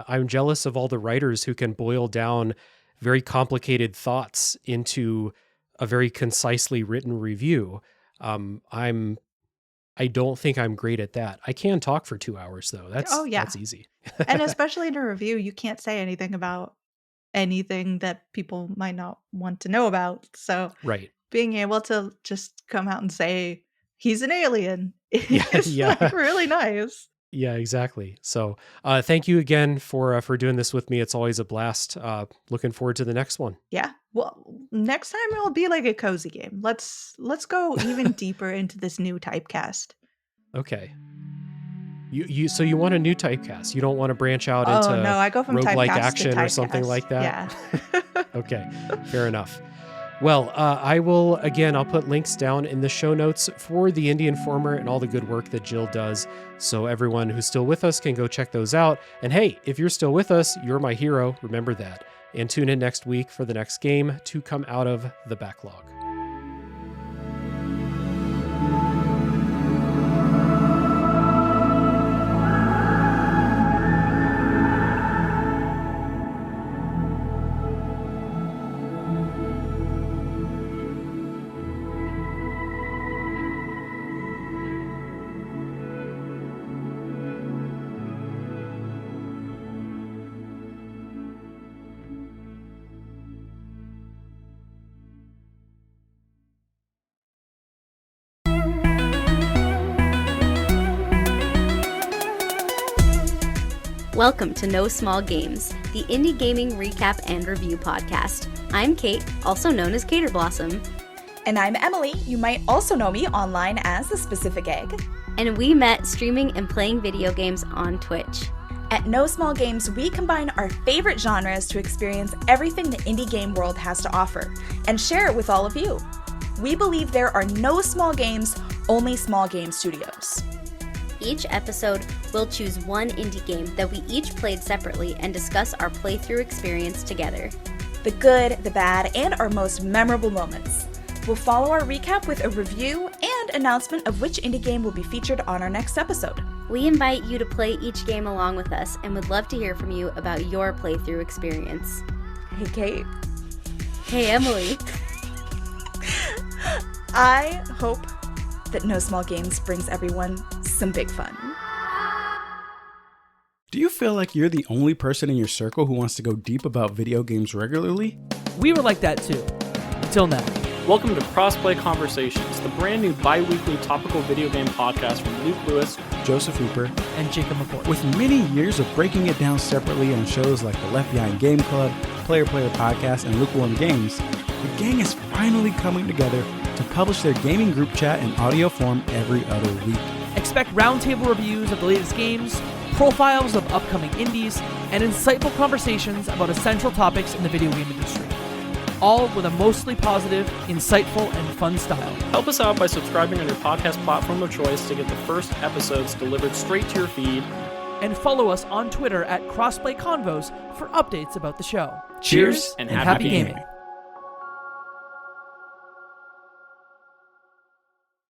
I'm jealous of all the writers who can boil down very complicated thoughts into a very concisely written review. I don't think I'm great at that. I can talk for 2 hours though. Oh, yeah. That's easy. And especially in a review, you can't say anything about anything that people might not want to know about. So, Right. being able to just come out and say, "He's an alien," Yeah, is, like, yeah. really nice. Yeah, exactly. So, thank you again for doing this with me. It's always a blast. Looking forward to the next one. Yeah. Well, next time it'll be like a cozy game. Let's go even deeper into this new typecast. Okay. So you want a new typecast. You don't want to branch out Oh, into no, I go from roguelike typecast to action or something typecast. like that? Yeah. Okay, fair enough. Well, I'll put links down in the show notes for the Indie Informer and all the good work that Jill does. So everyone who's still with us can go check those out. And hey, if you're still with us, you're my hero. Remember that. And tune in next week for the next game to come out of the backlog. Welcome to No Small Games, the indie gaming recap and review podcast. I'm Kate, also known as Cater Blossom. And I'm Emily. You might also know me online as The Specific Egg. And we met streaming and playing video games on Twitch. At No Small Games, we combine our favorite genres to experience everything the indie game world has to offer and share it with all of you. We believe there are no small games, only small game studios. Each episode, we'll choose one indie game that we each played separately and discuss our playthrough experience together. The good, the bad, and our most memorable moments. We'll follow our recap with a review and announcement of which indie game will be featured on our next episode. We invite you to play each game along with us and would love to hear from you about your playthrough experience. Hey, Kate. Hey, Emily. I hope that No Small Games brings everyone some big fun. Do you feel like you're the only person in your circle who wants to go deep about video games regularly? We were like that too, until now. Welcome to Crossplay Conversations, the brand new bi-weekly topical video game podcast from Luke Lewis, Joseph Hooper, and Jacob McCoy. With many years of breaking it down separately on shows like the Left Behind Game Club, Player Podcast, and Lukewarm Games, the gang is finally coming together to publish their gaming group chat in audio form every other week. Expect roundtable reviews of the latest games, profiles of upcoming indies, and insightful conversations about essential topics in the video game industry. All with a mostly positive, insightful, and fun style. Help us out by subscribing on your podcast platform of choice to get the first episodes delivered straight to your feed. And follow us on Twitter at Crossplay Convos for updates about the show. Cheers and happy gaming.